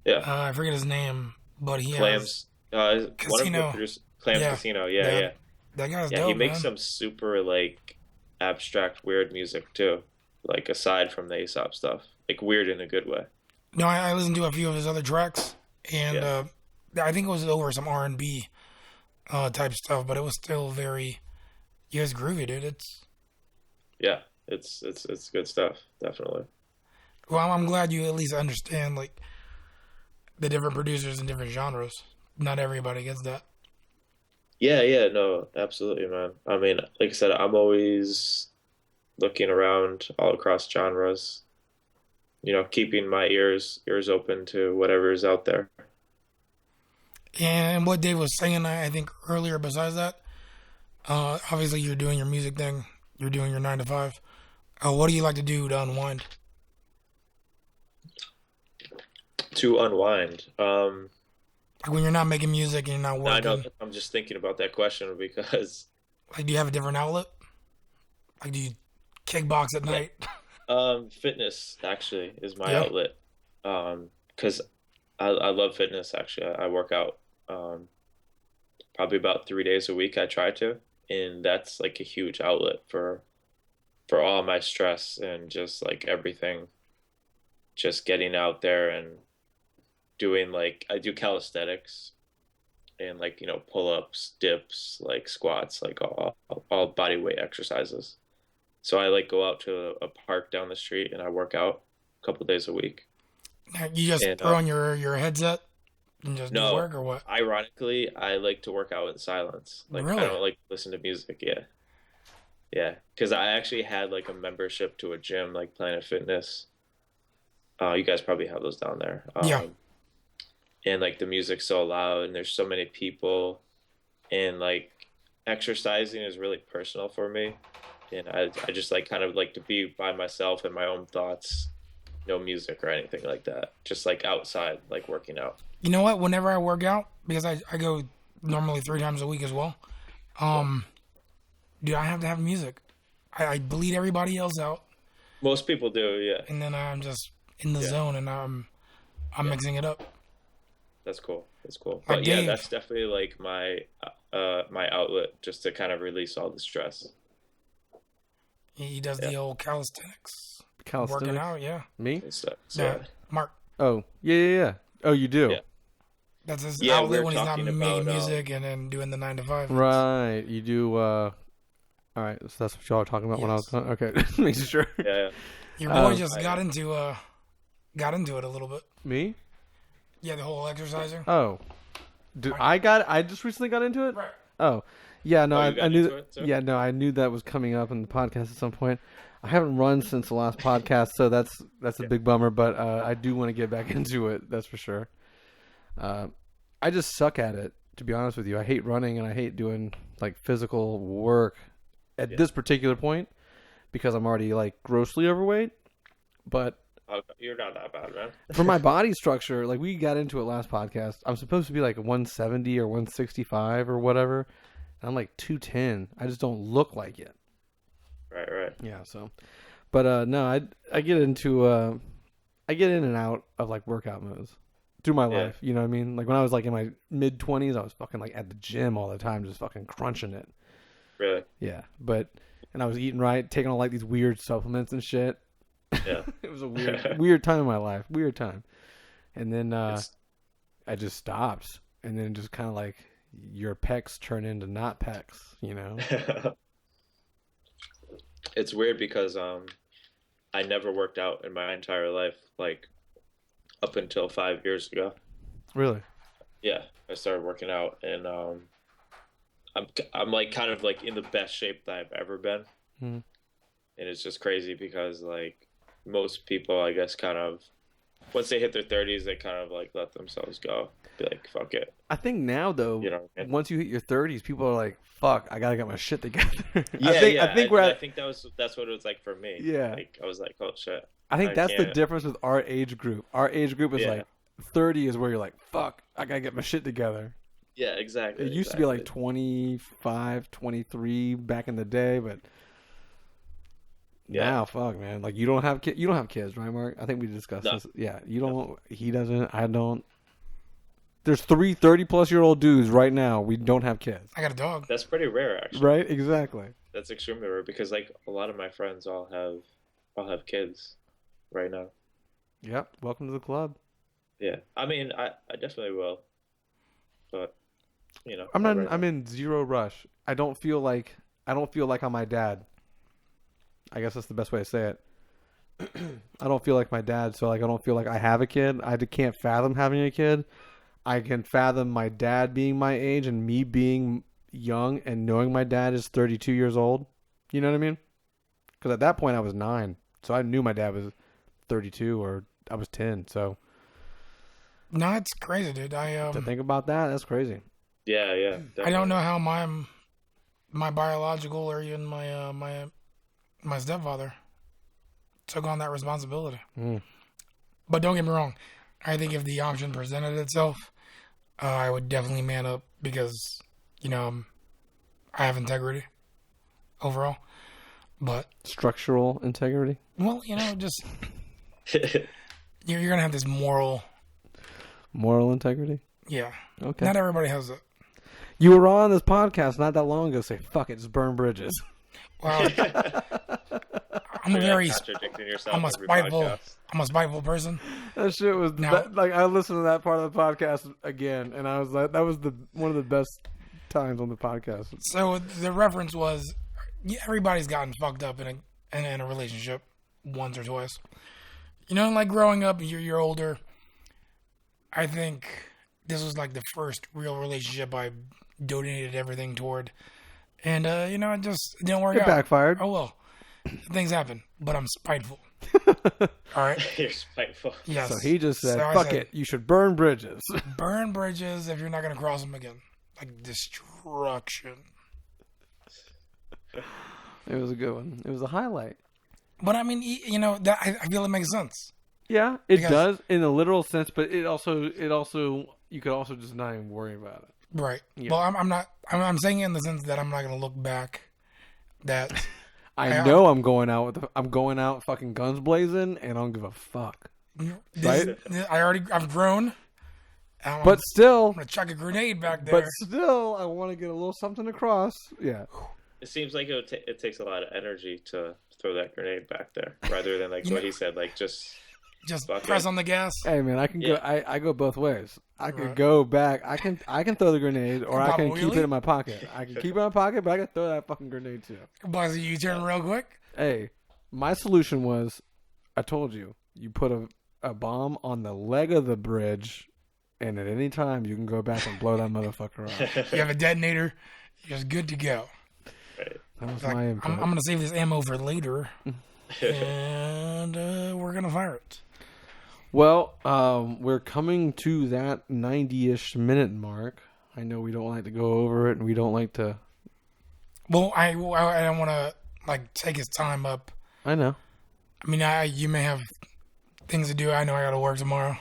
yeah. I forget his name, but he Clams. One of the Casino. producers, Clams Yeah. Casino. Yeah. That guy's Yeah, dope, he makes man. some super like abstract, weird music too. Like aside from the Aesop stuff, like weird in a good way. No, I listened to a few of his other tracks, and Yeah. I think it was over some R&B type stuff, but it was still very, yeah, it's groovy, dude. Yeah, it's good stuff, definitely. Well, I'm glad you at least understand like the different producers and different genres. Not everybody gets that. Yeah, no, absolutely, man. I mean, like I said, I'm always looking around all across genres. You know, keeping my ears open to whatever is out there. And what Dave was saying, I think earlier, besides that, obviously you're doing your music thing, you're doing your 9 to 5. What do you like to do to unwind? To unwind. Like when you're not making music and you're not I know working, I'm just thinking about that question because like do you have a different outlet? Like do you kickbox at night? fitness actually is my Yeah. outlet. 'Cause I love fitness actually. I work out probably about 3 days a week I try to, and that's like a huge outlet for all my stress and just like everything. Just getting out there and doing like I do calisthenics and like, you know, pull-ups, dips, like squats, like all body weight exercises. So I like go out to a park down the street and I work out a couple days a week. You just And, throw on your headset and just do No, work or what? ironically, I like to work out in silence. Like Really? I don't like to listen to music. Yeah, because I actually had like a membership to a gym, like Planet Fitness. You guys probably have those down there. Yeah. And like the music's so loud and there's so many people, and like exercising is really personal for me, and I just like kind of like to be by myself and my own thoughts, no music or anything like that, just like outside, like working out. You know what? Whenever I work out, because I go normally 3 times a week as well, dude, I have to have music. I bleed everybody else out, Most people do, yeah. and then I'm just in the Yeah. zone, and I'm mixing it up. That's cool. Like But yeah, Dave. that's definitely like my outlet, just to kind of release all the stress. He does the old calisthenics, working Calisthenics? out. Yeah, Me? And stuff. yeah. Mark, Oh, yeah. Oh, you do? Yeah. that's his Yeah, outlet we're when he's not talking making about, music and then doing the 9 to 5. Right. You do, all right. So that's what y'all were talking about when I was, okay. Making sure. Yeah. Your boy Um, just got into it a little bit. Me? Yeah, the whole exercising. Oh. Dude, I just recently got into it? Right. Oh. Yeah, no, Oh, you I got knew into it, too? yeah, no, I knew that was coming up in the podcast at some point. I haven't run since the last podcast, so that's a big bummer, but I do want to get back into it, that's for sure. I just suck at it, to be honest with you. I hate running and I hate doing like physical work at this particular point because I'm already like grossly overweight. But Oh, you're not that bad, man. for my body structure, like we got into it last podcast, I'm supposed to be like 170 or 165 or whatever. And I'm like 210. I just don't look like it. Right. Yeah, so, but no, I get into I get in and out of like workout modes through my Yeah. life. You know what I mean? Like when I was like in my mid 20s, I was fucking like at the gym all the time, just fucking crunching it. Really? Yeah, and I was eating right, taking all like these weird supplements and shit. Yeah. It was a weird time in my life, weird time. And then It's- I just stopped, and then just kind of like your pecs turn into not pecs, you know? It's weird because I never worked out in my entire life, like up until 5 years ago. Really? Yeah, I started working out, and I'm like kind of like in the best shape that I've ever been. Mhm. And it's just crazy because like most people, I guess, kind of once they hit their 30s, they kind of like let themselves go, be like, fuck it, I think now though, you know. And once you hit your 30s, people are like, "Fuck, I gotta get my shit together." yeah, I think we're I at. think that's what it was like for me. Yeah. Like I was like, oh shit, I think that's the can't. difference with our age group. Our age group is Yeah. like 30 is where you're like, fuck, I gotta get my shit together. Yeah, exactly. It used to be like 25, 23 back in the day, but Yeah. now, fuck, man. Like, you don't have kids, right, Mark? I think we discussed No. this. Yeah, you don't. He doesn't. I don't. There's 3 30-plus-year-old dudes right now. We don't have kids. I got a dog. That's pretty rare, actually. Right? Exactly. That's extremely rare because like a lot of my friends all have kids right now. Yep. Welcome to the club. Yeah, I mean, I definitely will, but I'm not not. right I'm now. in zero rush. I don't feel like I'm my dad. I guess that's the best way to say it. I don't feel like my dad, so like I don't feel like I have a kid. I can't fathom having a kid. I can fathom my dad being my age and me being young and knowing my dad is 32 years old. You know what I mean? Because at that point I was 9, so I knew my dad was 32 or I was 10. So No, it's crazy, dude. to think about that, that's crazy. Yeah, I don't definitely. know how my biological or even my stepfather took on that responsibility. Mm. But don't get me wrong. I think if the option presented itself, I would definitely man up because, I have integrity overall. But, Structural integrity. well, just you're going to have this moral. Moral integrity. Yeah. Okay. Not everybody has it. You were on this podcast not that long ago. Say, fuck it, just burn bridges. Well, I'm a You're very. contradicting yourself. I'm a every spiteful. podcast. I'm a spiteful person. That shit was Now- like I listened to that part of the podcast again, and I was like, that was one of the best times on the podcast. So the reference was, everybody's gotten fucked up in a relationship once or twice. Like growing up, you're older. I think this was like the first real relationship I donated everything toward, and it didn't work It out. backfired. Oh well, things happen, but I'm spiteful. All right. You're spiteful. Yes. So he just said, So I fuck said, it, you should burn bridges. burn bridges if you're not gonna cross them again. Like destruction. It was a good one. It was a highlight. But I mean, that I feel it makes sense. Yeah, it Because- does in a literal sense, but it also you could also just not even worry about it. Right. Yeah. Well, I'm not. I'm saying it in the sense that I'm not gonna look back. That I know I'm going out fucking guns blazing, and I don't give a fuck. Right? I've grown. But still, I'm gonna chuck a grenade back there. but still, I want to get a little something across. Yeah. It seems like it takes a lot of energy to throw that grenade back there, rather than like what he said, like just Just fuck press it. on the gas. Hey man, I can go. Yeah. I go both ways. I can Right. go back. I can throw the grenade, or I Pop a can keep wheelie? it in my pocket. I can keep it in my pocket, but I can throw that fucking grenade too. Buzz, you turn real quick. Hey, my solution was, I told you, you put a bomb on the leg of the bridge, and at any time you can go back and blow that motherfucker off. You have a detonator. You're just good to go. Right. That was Like, my I'm input. gonna save this ammo for later, and we're gonna fire it. Well, we're coming to that 90-ish minute mark. I know we don't like to go over it, and we don't like to. Well, I don't want to take his time up. I know. I mean, you may have things to do. I know I got to work tomorrow.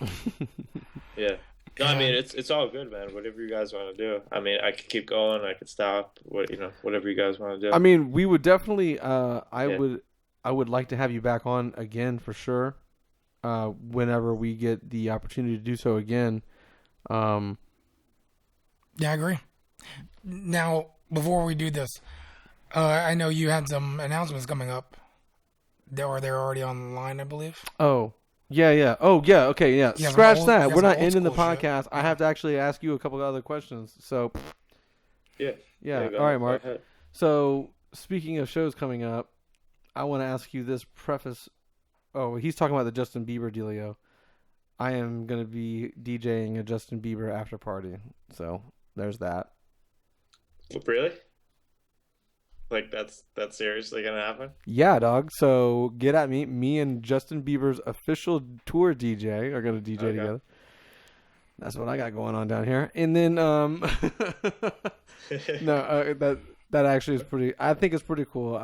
Yeah. No, I mean it's all good, man. Whatever you guys want to do. I mean, I could keep going. I could stop. Whatever you guys want to do. I mean, we would definitely. I Yeah. would like to have you back on again for sure. Whenever we get the opportunity to do so again. Yeah, I agree. Now, before we do this, I know you had some announcements coming up. They're already online, I believe. Oh. Yeah. Oh, yeah. Okay, yeah. Yeah, Scratch some old- that. yeah, We're some not old ending the school shit. podcast. I have to actually ask you a couple of other questions. So, yeah. yeah. go- All right, go Mark. ahead. So, speaking of shows coming up, I want to ask you this preface. Oh, he's talking about the Justin Bieber dealio. I am going to be DJing a Justin Bieber after party. So, there's that. Really? Like that's seriously gonna happen? Yeah, dog. So, get at me. Me and Justin Bieber's official tour DJ are going to DJ Okay. together. That's what I got going on down here. And then, no, That actually is pretty. I think it's pretty cool.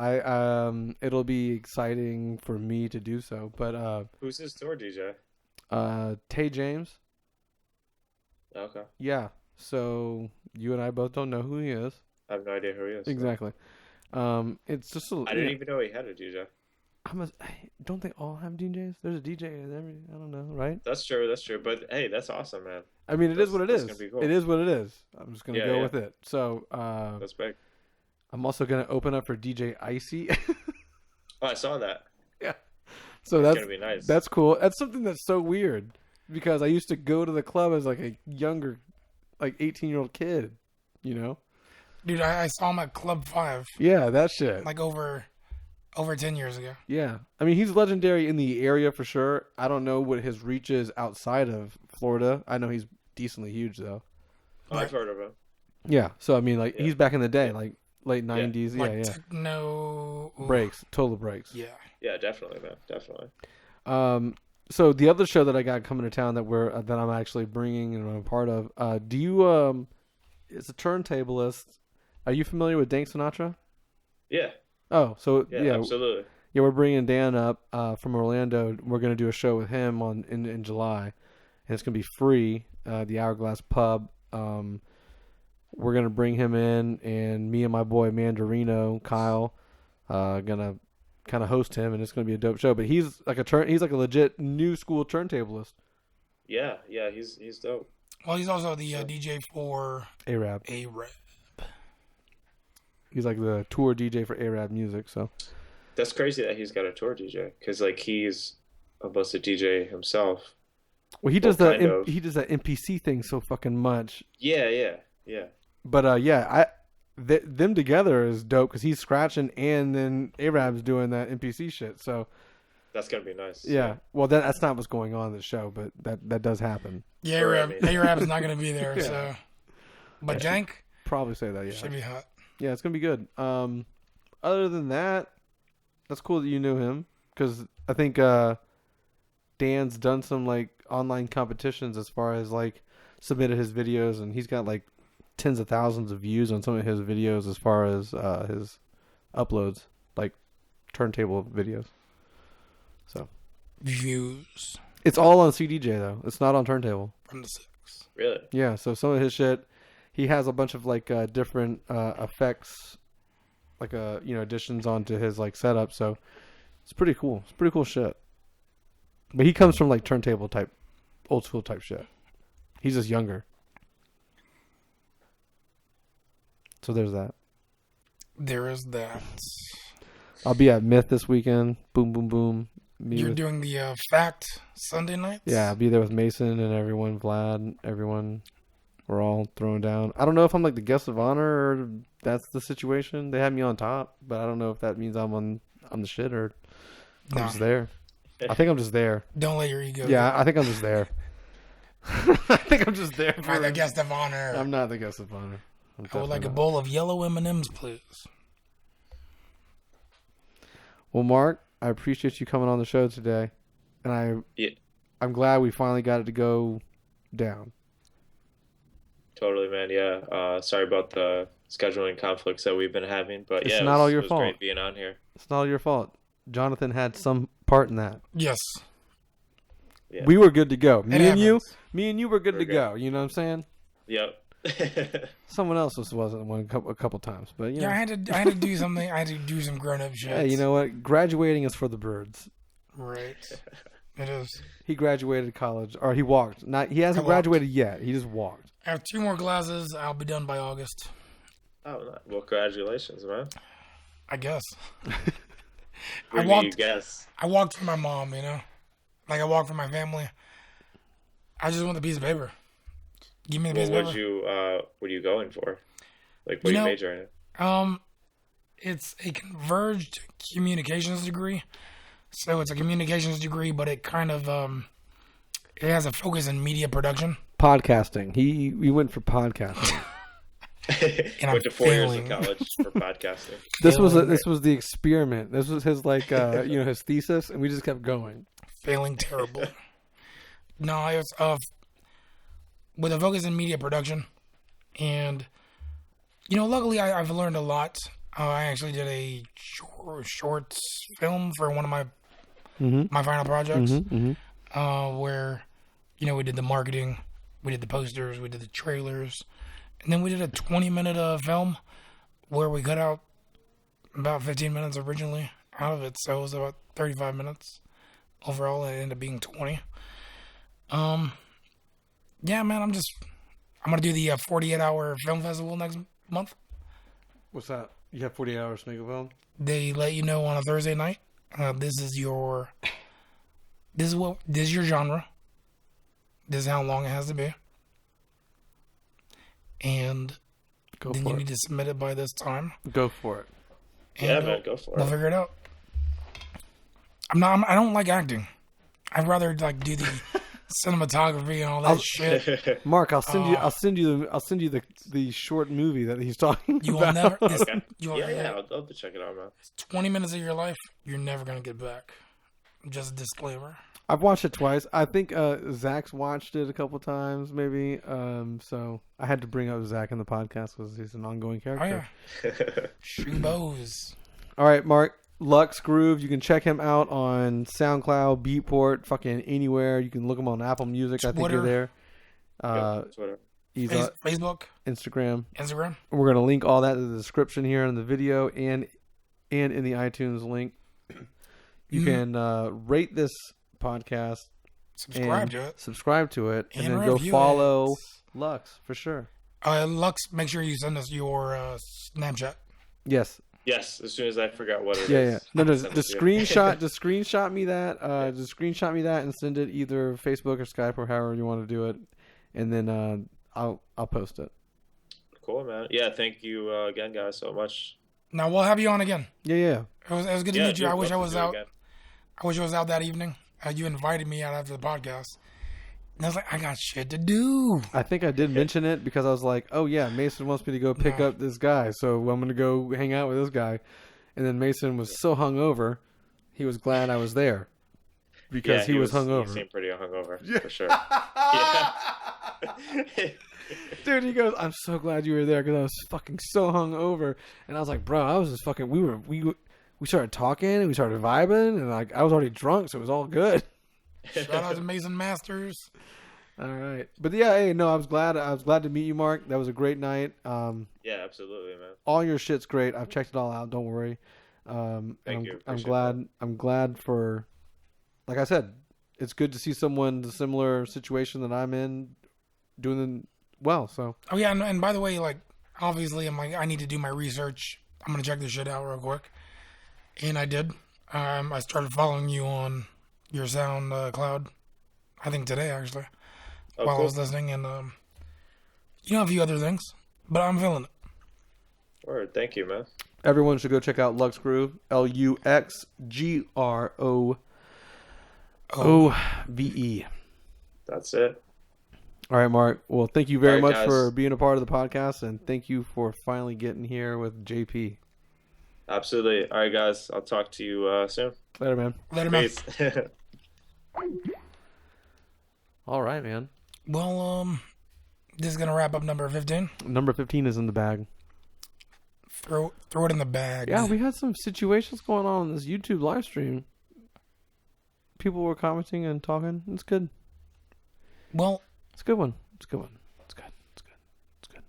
It'll be exciting for me to do so. But Who's his tour DJ? Tay James. Okay. Yeah. So you and I both don't know who he is. I have no idea who he is. Exactly. It's just. I didn't even know he had a DJ. Don't they all have DJs? There's a DJ in every. I don't know, right? That's true. But hey, that's awesome, man. I mean, it is what it is. Gonna be cool. It is what it is. I'm just gonna go with it. So That's big. I'm also gonna open up for DJ Icy. Oh, I saw that. Yeah. So That's gonna be nice. That's cool. That's something that's so weird because I used to go to the club as like a younger, like 18-year-old kid, you know? Dude, I saw him at Club 5. Yeah, that shit. Like over 10 years ago. Yeah. I mean, he's legendary in the area for sure. I don't know what his reach is outside of Florida. I know he's decently huge though. Oh, I've heard of him. Yeah. So I mean, like he's back in the day, like late 90s. Like yeah. techno. Breaks. Total breaks. Yeah. Yeah, definitely, man. Definitely. So the other show that I got coming to town that I'm actually bringing and I'm a part of. Do you it's a turntablist. Are you familiar with Dank Sinatra? Yeah. Oh, so Yeah, absolutely. Yeah, we're bringing Dan up from Orlando. We're going to do a show with him in July, and it's going to be free. The Hourglass Pub. We're going to bring him in, and me and my boy Mandarino Kyle gonna kind of host him, and it's going to be a dope show. But he's like a legit new school turntablist. Yeah, he's dope. Well, he's also the DJ for Arab. Arab. He's like the tour DJ for Arab music. So that's crazy that he's got a tour DJ because like he's almost a DJ himself. Well, he does that NPC thing so fucking much. Yeah. But them together is dope because he's scratching and then Arab's doing that NPC shit. So that's gonna be nice. Yeah. Well, that's not what's going on in the show, but that does happen. Yeah, Arab's not gonna be there. Yeah. So, but Dank probably say that. Yeah, should be hot. Yeah, it's gonna be good. Other than that, that's cool that you knew him because I think Dan's done some like online competitions as far as like submitted his videos, and he's got like tens of thousands of views on some of his videos as far as his uploads, like turntable videos. So views. It's all on CDJ though. It's not on turntable. From the 6. Really? Yeah. So some of his shit, he has a bunch of like different effects, like additions onto his like setup. So it's pretty cool. It's pretty cool shit. But he comes from like turntable type, old school type shit. He's just younger. So there's that. There is that. I'll be at Myth this weekend. Boom, boom, boom. You're doing the Fact Sunday nights? Yeah, I'll be there with Mason and everyone, Vlad, everyone. We're all throwing down. I don't know if I'm like the guest of honor or that's the situation. They had me on top, but I don't know if that means I'm on the shit or I'm just there. I think I'm just there. Don't let your ego. Yeah, I think I'm just there. I think I'm just there. You're the guest of honor. I'm not the guest of honor. I would like a bowl of yellow M&Ms, please. Well, Mark, I appreciate you coming on the show today, and I'm glad we finally got it to go down. Totally, man. Yeah. Sorry about the scheduling conflicts that we've been having, but it's not all your fault. It was great being on here. It's not all your fault. Jonathan had some part in that. Yes. Yeah. We were good to go. Me and you were good We're to good. go. You know what I'm saying? Yep. Someone else wasn't one a couple times, but yeah, I had to do something. I had to do some grown up shit. Hey, you know what? Graduating is for the birds. Right. It is. He graduated college, or he walked. He hasn't graduated yet. He just walked. I have 2 more classes. I'll be done by August. Oh, well, congratulations, man. I guess. I walked for my mom, you know? Like I walked for my family. I just want the piece of paper. Give me the piece of paper. What are you going for? Like, what are you majoring in? It's a converged communications degree. So it's a communications degree, but it kind of it has a focus in media production. Podcasting. He went for podcasting. And went to 4 years of college for podcasting. This was the experiment. This was his his thesis, and we just kept going. Failing terrible. No, it was with a focus in media production, and luckily I've learned a lot. I actually did a short film for one of my my final projects, where we did the marketing, we did the posters, we did the trailers, and then we did a 20-minute film where we cut out about 15 minutes originally out of it, so it was about 35 minutes overall. It ended up being 20. Yeah, man, I'm gonna do the 48-hour film festival next month. What's that? You have 48 hours to make a film? They let you know on a Thursday night. This is your genre. This is how long it has to be. And then you need to submit it by this time. Go for it. Yeah, man, go for it. We'll figure it out. I don't like acting. I'd rather do the cinematography and all that shit. Mark, I'll send you the short movie that he's talking You about. will never. Okay. I'll love to check it out, man. 20 minutes of your life, you're never gonna get back. Just a disclaimer. I've watched it twice. I think Zach's watched it a couple times, maybe. So I had to bring up Zach in the podcast because he's an ongoing character. Oh yeah. Shoebows. All right, Mark. Lux Groove. You can check him out on SoundCloud, Beatport, fucking anywhere. You can look him on Apple Music. Twitter. I think you're there. Twitter. He's on Facebook, Instagram. Instagram. We're gonna link all that in the description here in the video and in the iTunes link. You can rate this podcast, Subscribe to it, and and then go review follow it. Lux for sure. Lux, make sure you send us your Snapchat. Yes. Yes, as soon as I forgot what it is. Yeah. No. I'll Just send it to you. screenshot me that. Just screenshot me that and send it either Facebook or Skype or however you want to do it, and then I'll post it. Cool, man. Yeah, thank you again, guys, so much. Now we'll have you on again. Yeah. It was good to Yeah, meet you. I dude, wish I love was to do it out. again. I wish I was out that evening. You invited me out after the podcast. And I was like, I got shit to do. I think I did mention it because I was like, oh yeah, Mason wants me to go pick up this guy, so I'm gonna go hang out with this guy. And then Mason was so hungover, he was glad I was there because he was hungover. He seemed pretty hungover, for sure. Yeah. Dude, he goes, I'm so glad you were there because I was fucking so hungover. And I was like, bro, I was just fucking. We started talking and we started vibing, and like I was already drunk, so it was all good. Shout out to Mason Masters. All right, but yeah, hey, no, I was glad to meet you, Mark. That was a great night. Yeah, absolutely, man. All your shit's great. I've checked it all out. Don't worry. Thank you. I'm Appreciate glad. that. I'm glad for, like I said, it's good to see someone in a similar situation that I'm in doing well. So Oh yeah, and by the way, like obviously, I'm like I need to do my research. I'm gonna check this shit out real quick, and I did. I started following you on your SoundCloud. I think today actually, Oh, while I cool. was listening, and a few other things, but I'm feeling it. Word. Thank you, man. everyone should go check out Lux Groove. LuxGrove. That's it. All right, Mark. Well, thank you very All right, much guys. for being a part of the podcast, and thank you for finally getting here with JP. Absolutely. All right, guys. I'll talk to you soon. Later, man. Later, man. Peace. All right, man. Well, this is gonna wrap up number 15. Number 15 is in the bag. Throw it in the bag. Yeah, we had some situations going on in this YouTube live stream. People were commenting and talking. It's good. Well, It's a good one. It's a good one. It's good. It's good. It's good.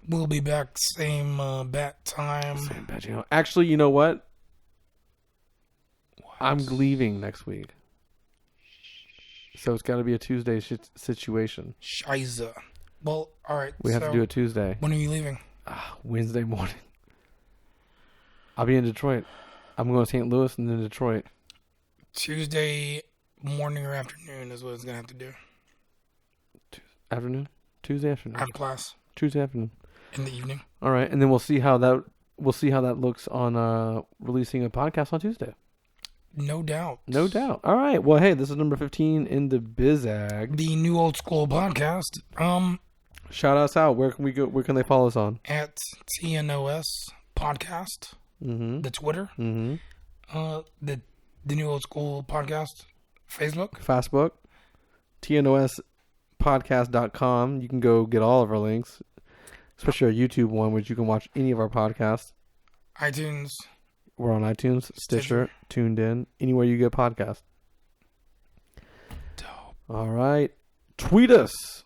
we'll be back same bat time. Same bad, you know. Actually, you know what? I'm leaving next week. So it's got to be a Tuesday situation. Shiza. Well, all right. We have to do it Tuesday. When are you leaving? Wednesday morning. I'll be in Detroit. I'm going to St. Louis and then Detroit. Tuesday morning or afternoon is what it's gonna have to do. Afternoon? Tuesday I afternoon. have class Tuesday afternoon. in the evening. All right, and then we'll see how that looks on releasing a podcast on Tuesday. No doubt. No doubt. All right. Well, hey, this is number 15 in the Bizag. The new old school podcast. Shout us out. Where can we go? Where can they follow us on? At TNOS podcast. Mm-hmm. The Twitter. Mm-hmm. The new old school podcast. Facebook. Facebook. TNOSpodcast.com. You can go get all of our links. especially our YouTube one, which you can watch any of our podcasts. iTunes. We're on iTunes, Stitcher, Tuned In, anywhere you get podcasts. Dope. All right. Tweet us